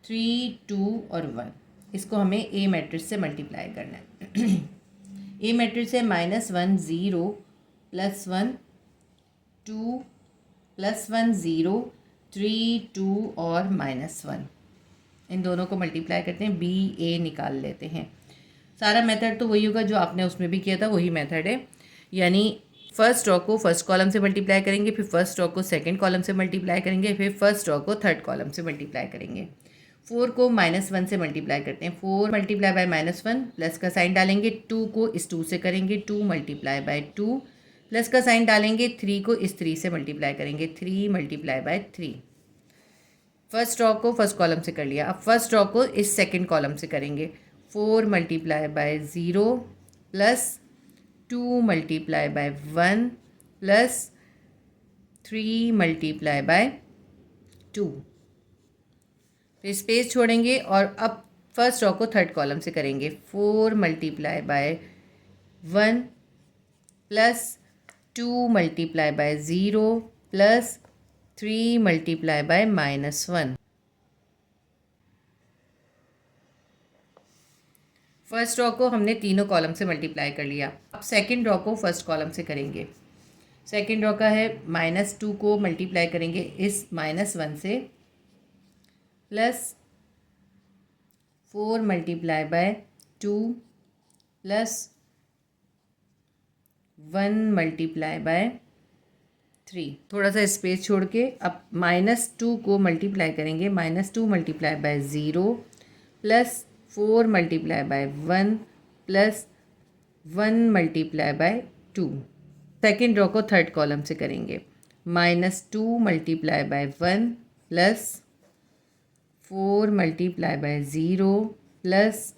3 2 और 1। इसको हमें a मैट्रिक्स से मल्टीप्लाई करना है। a मैट्रिक्स है -1 0 +1 2 +1 0 3 2 और -1। इन दोनों को मल्टीप्लाई करते हैं, b a निकाल लेते हैं। सारा मेथड तो वही होगा जो आपने उसमें भी किया था, वही मेथड है। यानी फर्स्ट रो को फर्स्ट कॉलम से मल्टीप्लाई करेंगे, फिर फर्स्ट रो को सेकंड कॉलम से मल्टीप्लाई करेंगे, फिर फर्स्ट रो को थर्ड कॉलम से मल्टीप्लाई करेंगे। 4 को -1 से मल्टीप्लाई करते हैं। 4 मल्टीप्लाई बाय -1 प्लस का साइन डालेंगे, 2 को इस 2 से करेंगे, 2 मल्टीप्लाई बाय 2 प्लस का साइन डालेंगे, 3 को इस 3 से मल्टीप्लाई करेंगे, 3 मल्टीप्लाई बाय 3। फर्स्ट रॉ को फर्स्ट कॉलम से कर लिया। अब फर्स्ट रॉ को इस सेकंड कॉलम से करेंगे। 4 multiply by 0 plus 2 multiply by 1 plus 3 multiply by 2। फिर स्पेस छोड़ेंगे और अब फर्स्ट रॉ को थर्ड कॉलम से करेंगे। 4 multiply by 1 plus 2 multiply by 0 plus 3 multiply by -1। First raw को हमने तीनों कॉलम से मल्टीप्लाई कर लिया। अब सेकंड रॉ को फर्स्ट कॉलम से करेंगे। सेकंड रॉ का है -2 को मल्टीप्लाई करेंगे इस -1 से plus 4 multiply by 2 plus 1 multiply by 3। थोड़ा सा स्पेस छोड़ के अब -2 को मल्टीप्लाई करेंगे। -2 multiply by 0 plus 4 multiply by 1 plus 1 multiply by 2। Second raw को थर्ड कॉलम से करेंगे। -2 multiply by 1 plus 4 multiply by 0 plus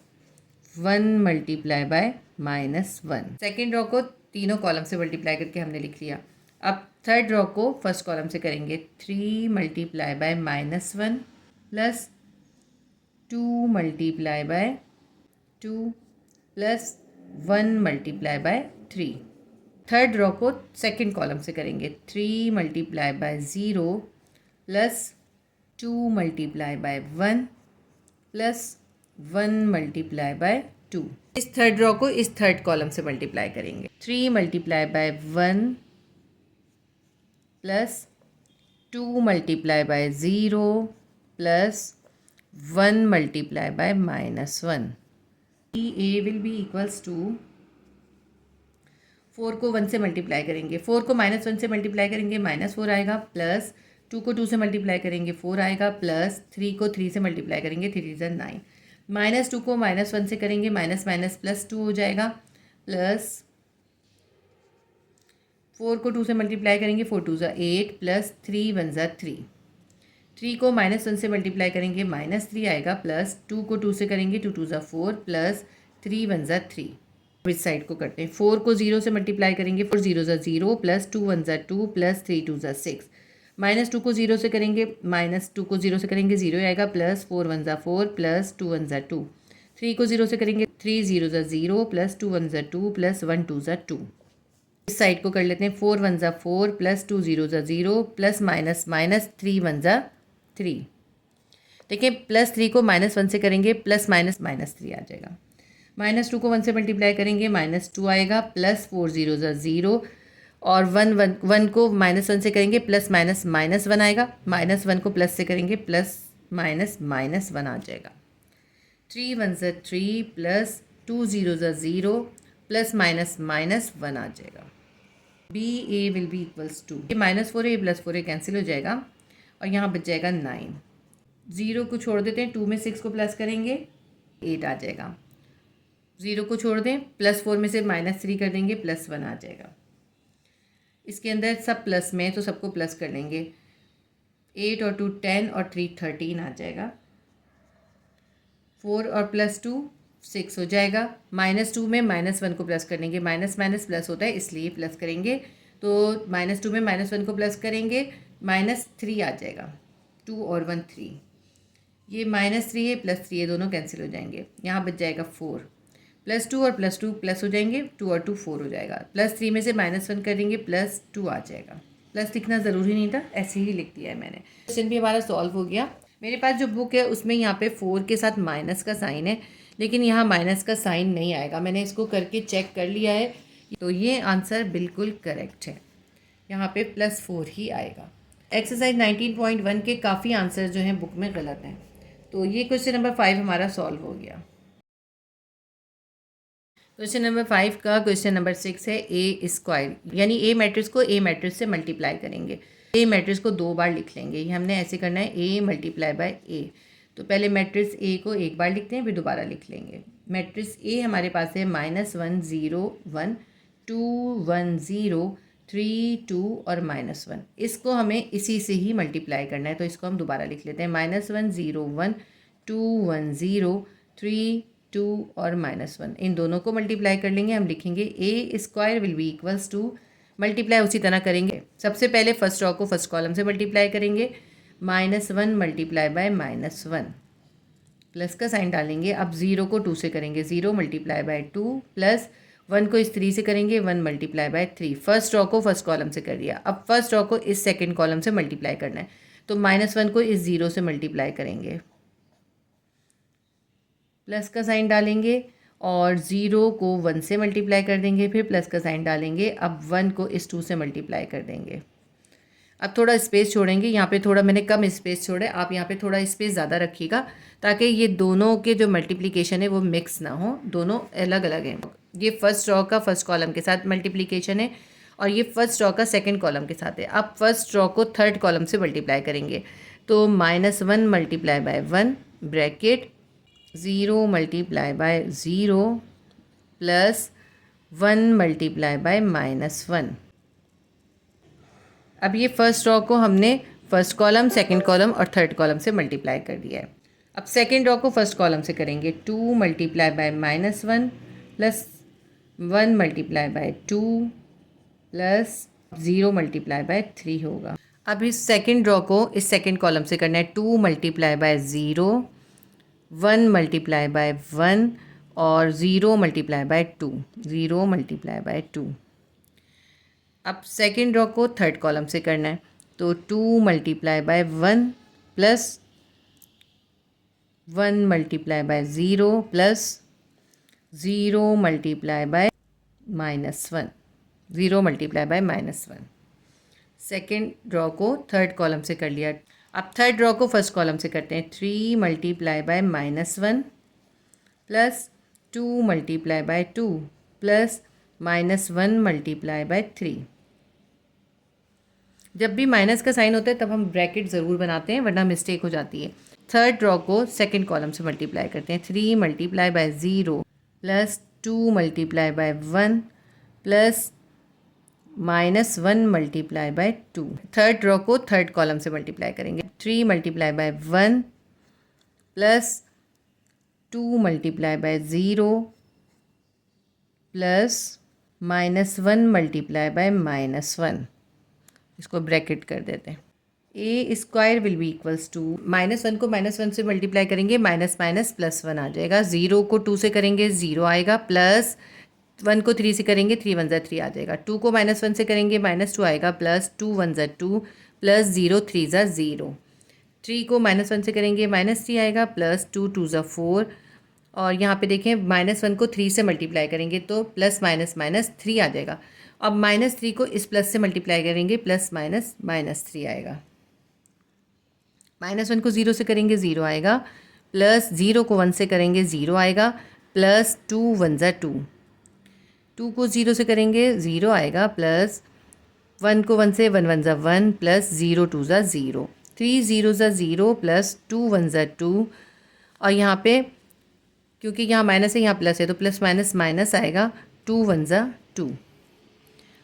1 multiply by -1। Second raw को तीनों कॉलम से मल्टीप्लाई करके हमने लिख लिया। अब थर्ड रॉ को फर्स्ट कॉलम से करेंगे। 3 multiply by -1 plus 2 multiply by 2 plus 1 multiply by 3। Third raw को सेकंड कॉलम से करेंगे। 3 multiply by 0 plus 2 multiply by 1 plus 1 multiply by 2। इस थर्ड रॉ को इस थर्ड कॉलम से मल्टीप्लाई करेंगे। 3 multiply by 1 plus 2 multiply by 0 plus 1 multiply by -1। A will be equals to 4 को 1 से मल्टीप्लाई करेंगे। 4 को -1 से मल्टीप्लाई करेंगे -4 आएगा, प्लस 2 को 2 से मल्टीप्लाई करेंगे 4 आएगा, प्लस 3 को 3 से मल्टीप्लाई करेंगे 3 × 9। -2 को -1 से करेंगे +2 हो जाएगा, प्लस 4 को 2 से मल्टीप्लाई करेंगे 4 × 2 = 8 प्लस 3 × 1 = 3। 3 को -1 से मल्टीप्लाई करेंगे -3 आएगा, प्लस 2 को 2 से करेंगे 2 × 2 = 4 प्लस 3 × 1 = 3। इस साइड को करते हैं। 4 को 0 से मल्टीप्लाई करेंगे 4 0 = 0 प्लस 2 1 = 2 प्लस 3 2 = 6। -2 को 0 से करेंगे -2 को 0 से करेंगे 0 आएगा, प्लस 4 1 = 4 प्लस 2 1 = 2। 3 को 0 से करेंगे 3 0 = 0 प्लस 2 1 = 2 प्लस 1 2 = 2। इस साइड को कर लेते हैं। 4 1 = 4 प्लस 2 0 = 0 प्लस माइनस 3 1 = 3। देखिए +3 को -1 से करेंगे प्लस -3 आ जाएगा। -2 को 1 से मल्टीप्लाई करेंगे -2 आएगा, प्लस 4 0 = 0 और 1 को -1 से करेंगे प्लस -1 आएगा, -1 को प्लस से करेंगे प्लस -1 आ जाएगा। 3 1 = 3 प्लस 2 0 = 0 प्लस -1 आ जाएगा। BA will be equals to -4 A + 4A cancel हो जाएगा और यहाँ बच जाएगा 9। 0 को छोड़ देते हैं, 2 में 6 को प्लस करेंगे 8 आ जाएगा। 0 को छोड़ दें, +4 में से -3 कर देंगे +1 आ जाएगा। इसके अंदर सब प्लस में तो सबको प्लस कर लेंगे। 8 और 2 10 और 3 13 आ जाएगा। 4 और +2 6 हो जाएगा। -2 में -1 को प्लस कर लेंगे, माइनस माइनस प्लस होता है इसलिए प्लस करेंगे, तो -2 में -1 को प्लस करेंगे -3 आ जाएगा। 2 और 1 3, ये -3 है +3 ये दोनों कैंसिल हो जाएंगे। यहाँ बच जाएगा 4, +2 और +2 प्लस हो जाएंगे, 2 और 2 4 हो जाएगा। +3 में से -1 करेंगे +2 आ जाएगा। प्लस लिखना ज़रूरी नहीं था, ऐसे ही लिख दिया है मैंने। क्वेश्चन भी हमारा सॉल्व हो गया। मेरे पास जो बुक है उसमें यहाँ पे 4 के साथ माइनस का साइन है, लेकिन यहाँ माइनस का साइन नहीं आएगा। मैंने इसको करके चेक कर लिया है, तो ये आंसर बिल्कुल करेक्ट है। यहाँ पे +4 ही आएगा। एक्सरसाइज 19.1 के काफ़ी आंसर जो हैं बुक में गलत हैं, तो ये क्वेश्चन नंबर 5 हमारा सॉल्व हो गया। क्वेश्चन नंबर 5 का क्वेश्चन नंबर 6 है A², यानी A मैट्रिक्स को A मैट्रिक्स से मल्टीप्लाई करेंगे। A मैट्रिक्स को 2 बार लिख लेंगे, ये हमने ऐसे करना है A × A। तो पहले मैट्रिक्स ए को एक बार लिखते हैं, फिर दोबारा लिख लेंगे। मैट्रिक्स ए हमारे पास है -1 0 1 2 1 0 3 2 और -1। इसको हमें इसी से ही मल्टीप्लाई करना है, तो इसको हम दोबारा लिख लेते हैं। -1 0 1 2 1 0 3 2 और -1, इन दोनों को मल्टीप्लाई कर लेंगे। हम लिखेंगे A square will be equals to, multiply उसी तरह करेंगे। सबसे पहले फर्स्ट रो को फर्स्ट कॉलम से मल्टीप्लाई करेंगे, -1 मल्टीप्लाई बाय -1, प्लस का साइन डालेंगे। अब 0 को 2 से करेंगे, 0 मल्टीप्लाई बाय 2 प्लस 1 को इस 3 से करेंगे, 1 मल्टीप्लाई बाय 3। फर्स्ट रो को फर्स्ट कॉलम से कर दिया। अब फर्स्ट रो को इस सेकंड कॉलम से मल्टीप्लाई करना है, तो -1 को इस 0 से मल्टीप्लाई करेंगे, प्लस का साइन डालेंगे और 0 को 1 से मल्टीप्लाई कर देंगे, फिर प्लस का साइन डालेंगे। अब 1 को इस 2 से मल्टीप्लाई कर देंगे। अब थोड़ा स्पेस छोड़ेंगे, यहाँ पे थोड़ा मैंने कम स्पेस छोड़े, आप यहाँ पे थोड़ा स्पेस ज़्यादा रखिएगा ताकि ये दोनों के जो मल्टीप्लिकेशन है वो मिक्स ना हो, दोनों अलग अलग हैं। ये फर्स्ट रो का फर्स्ट कॉलम के साथ मल्टीप्लिकेशन है और ये फर्स्ट रो का सेकंड कॉलम के साथ है। अब फर्स्ट रो को थर्ड कॉलम से मल्टीप्लाई करेंगे, तो -1 multiply by 1 bracket 0 multiply by 0 plus 1 multiply by -1। अब ये फर्स्ट रो को हमने फर्स्ट कॉलम, सेकंड कॉलम और थर्ड कॉलम से मल्टीप्लाई कर दिया है। अब सेकंड रो को फर्स्ट कॉलम से करेंगे, 2 multiply by -1 plus 1 multiply by 2 plus 0 multiply by 3 होगा। अब इस सेकंड रो को इस सेकंड कॉलम से करना है, 2 मल्टीप्लाई बाय 0 1 मल्टीप्लाई बाय 1 और 0 मल्टीप्लाई बाय 2, 0 मल्टीप्लाई बाय 2। अब सेकंड रो को थर्ड कॉलम से करना है, तो 2 multiply by 1 plus 1 multiply by 0 plus 0 multiply by -1, 0 multiply by -1। Second row को थर्ड कॉलम से कर लिया। अब थर्ड रो को फर्स्ट कॉलम से करते हैं, 3 multiply by -1 plus 2 multiply by 2 plus -1 multiply by 3। जब भी माइनस का साइन होता है तब हम ब्रैकेट ज़रूर बनाते हैं, वरना मिस्टेक हो जाती है। थर्ड रो को सेकंड कॉलम से मल्टीप्लाई करते हैं, 3 multiply by 0 plus 2 multiply by 1 plus -1 multiply by 2। Third row को थर्ड कॉलम से मल्टीप्लाई करेंगे, 3 multiply by 1 plus 2 multiply by 0 plus -1 multiply by -1। इसको ब्रैकेट कर देते हैं। A square will be equals to, -1 को -1 से मल्टीप्लाई करेंगे, माइनस माइनस प्लस 1 आ जाएगा। 0 को 2 से करेंगे 0 आएगा, प्लस 1 को 3 से करेंगे 3 1 3 आ जाएगा। 2 को -1 से करेंगे -2 आएगा, प्लस 2 1 2 प्लस 0 3 0। 3 को -1 से करेंगे -3 आएगा, प्लस 2 2 4। और यहाँ पे देखें -1 को 3 से मल्टीप्लाई करेंगे तो प्लस माइनस माइनस 3 आ जाएगा। अब -3 को इस प्लस से मल्टीप्लाई करेंगे, प्लस माइनस -3 आएगा। -1 को 0 से करेंगे 0 आएगा, प्लस 0 को 1 से करेंगे 0 आएगा, प्लस 2 1 2। 2 को 0 से करेंगे 0 आएगा, प्लस 1 को 1 से 1 1 1 प्लस 0 2 0। 3 0 0 प्लस 2 1 2। और यहाँ पे क्योंकि यहाँ माइनस है यहाँ प्लस है तो प्लस माइनस माइनस आएगा, 2 1 2।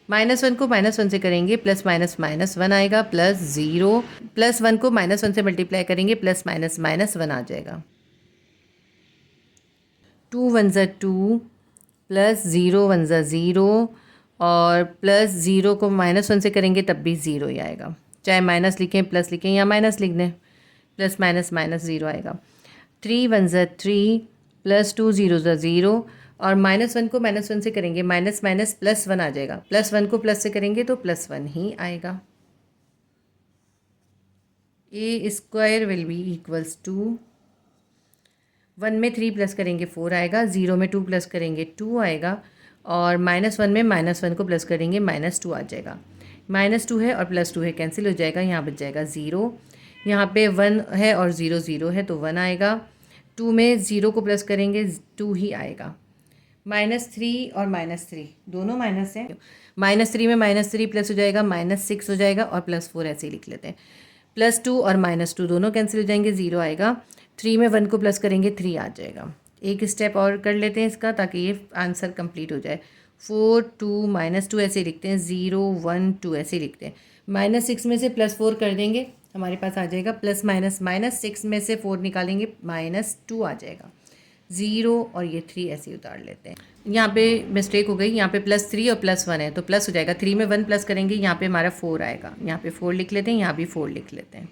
-1 को -1 से करेंगे प्लस माइनस -1 आएगा, प्लस 0 प्लस 1 को -1 से मल्टीप्लाई करेंगे प्लस माइनस -1 आ जाएगा। 2 1 2 प्लस 0 1 0 और प्लस 0 को -1 से करेंगे तब भी 0 ही आएगा, चाहे माइनस लिखें प्लस लिखें या माइनस लिख दें, प्लस माइनस माइनस 0 आएगा। 3 1 3 प्लस 2 0 0 और -1 को -1 से करेंगे माइनस माइनस प्लस 1 आ जाएगा, प्लस 1 को प्लस से करेंगे तो प्लस 1 ही आएगा। A square will be equals to, 1 में 3 प्लस करेंगे 4 आएगा, 0 में 2 प्लस करेंगे 2 आएगा और -1 में -1 को प्लस करेंगे -2 आ जाएगा। -2 है और +2 है, कैंसिल हो जाएगा, यहाँ बच जाएगा 0। यहाँ पे 1 है और 0 0 है तो 1 आएगा। 2 में 0 को प्लस करेंगे 2 ही आएगा। -3 और -3 दोनों माइनस हैं, -3 में -3 प्लस हो जाएगा, -6 हो जाएगा और +4 ऐसे ही लिख लेते हैं। +2 और -2 दोनों कैंसिल हो जाएंगे, 0 आएगा। 3 में 1 को प्लस करेंगे 3 आ जाएगा। एक स्टेप और कर लेते हैं इसका ताकि ये आंसर कंप्लीट हो जाए। 4 2 -2 ऐसे लिखते हैं, 0 1 2 ऐसे लिखते हैं। -6 में से +4 कर देंगे, हमारे पास आ जाएगा प्लस माइनस, -6 में से 4 निकालेंगे -2 आ जाएगा। 0 और ये 3 ऐसे ही उतार लेते हैं। यहाँ पे मिस्टेक हो गई, यहाँ पे +3 और +1 है तो प्लस हो जाएगा। 3 में 1 प्लस करेंगे, यहाँ पे हमारा 4 आएगा। यहाँ पे 4 लिख लेते हैं, यहाँ भी 4 लिख लेते हैं।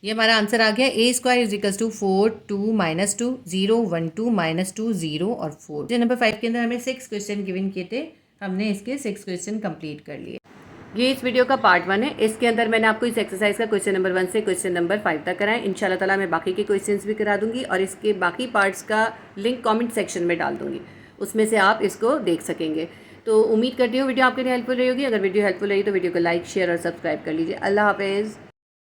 ये हमारा आंसर आ गया। A² = 4 2 -2 0 1 2 -2 0 और 4। जो नंबर 5 के अंदर हमें 6 क्वेश्चन गिवन किए थे, हमने इसके 6 क्वेश्चन कंप्लीट कर लिए। ये इस वीडियो का पार्ट 1 है। इसके अंदर मैंने आपको इस एक्सरसाइज का क्वेश्चन नंबर 1 से क्वेश्चन नंबर 5 तक कराएं। इंशाल्लाह ताला मैं बाकी के क्वेश्चंस भी करा दूंगी और इसके बाकी पार्ट्स का लिंक कमेंट सेक्शन में डाल दूंगी, उसमें से आप इसको देख सकेंगे। तो उम्मीद करती हूँ वीडियो आपके लिए हेल्पफुल रही होगी। अगर वीडियो हेल्पफुल रही तो वीडियो को लाइक शेयर और सब्सक्राइब कर लीजिए। अल्लाह हाफिज़।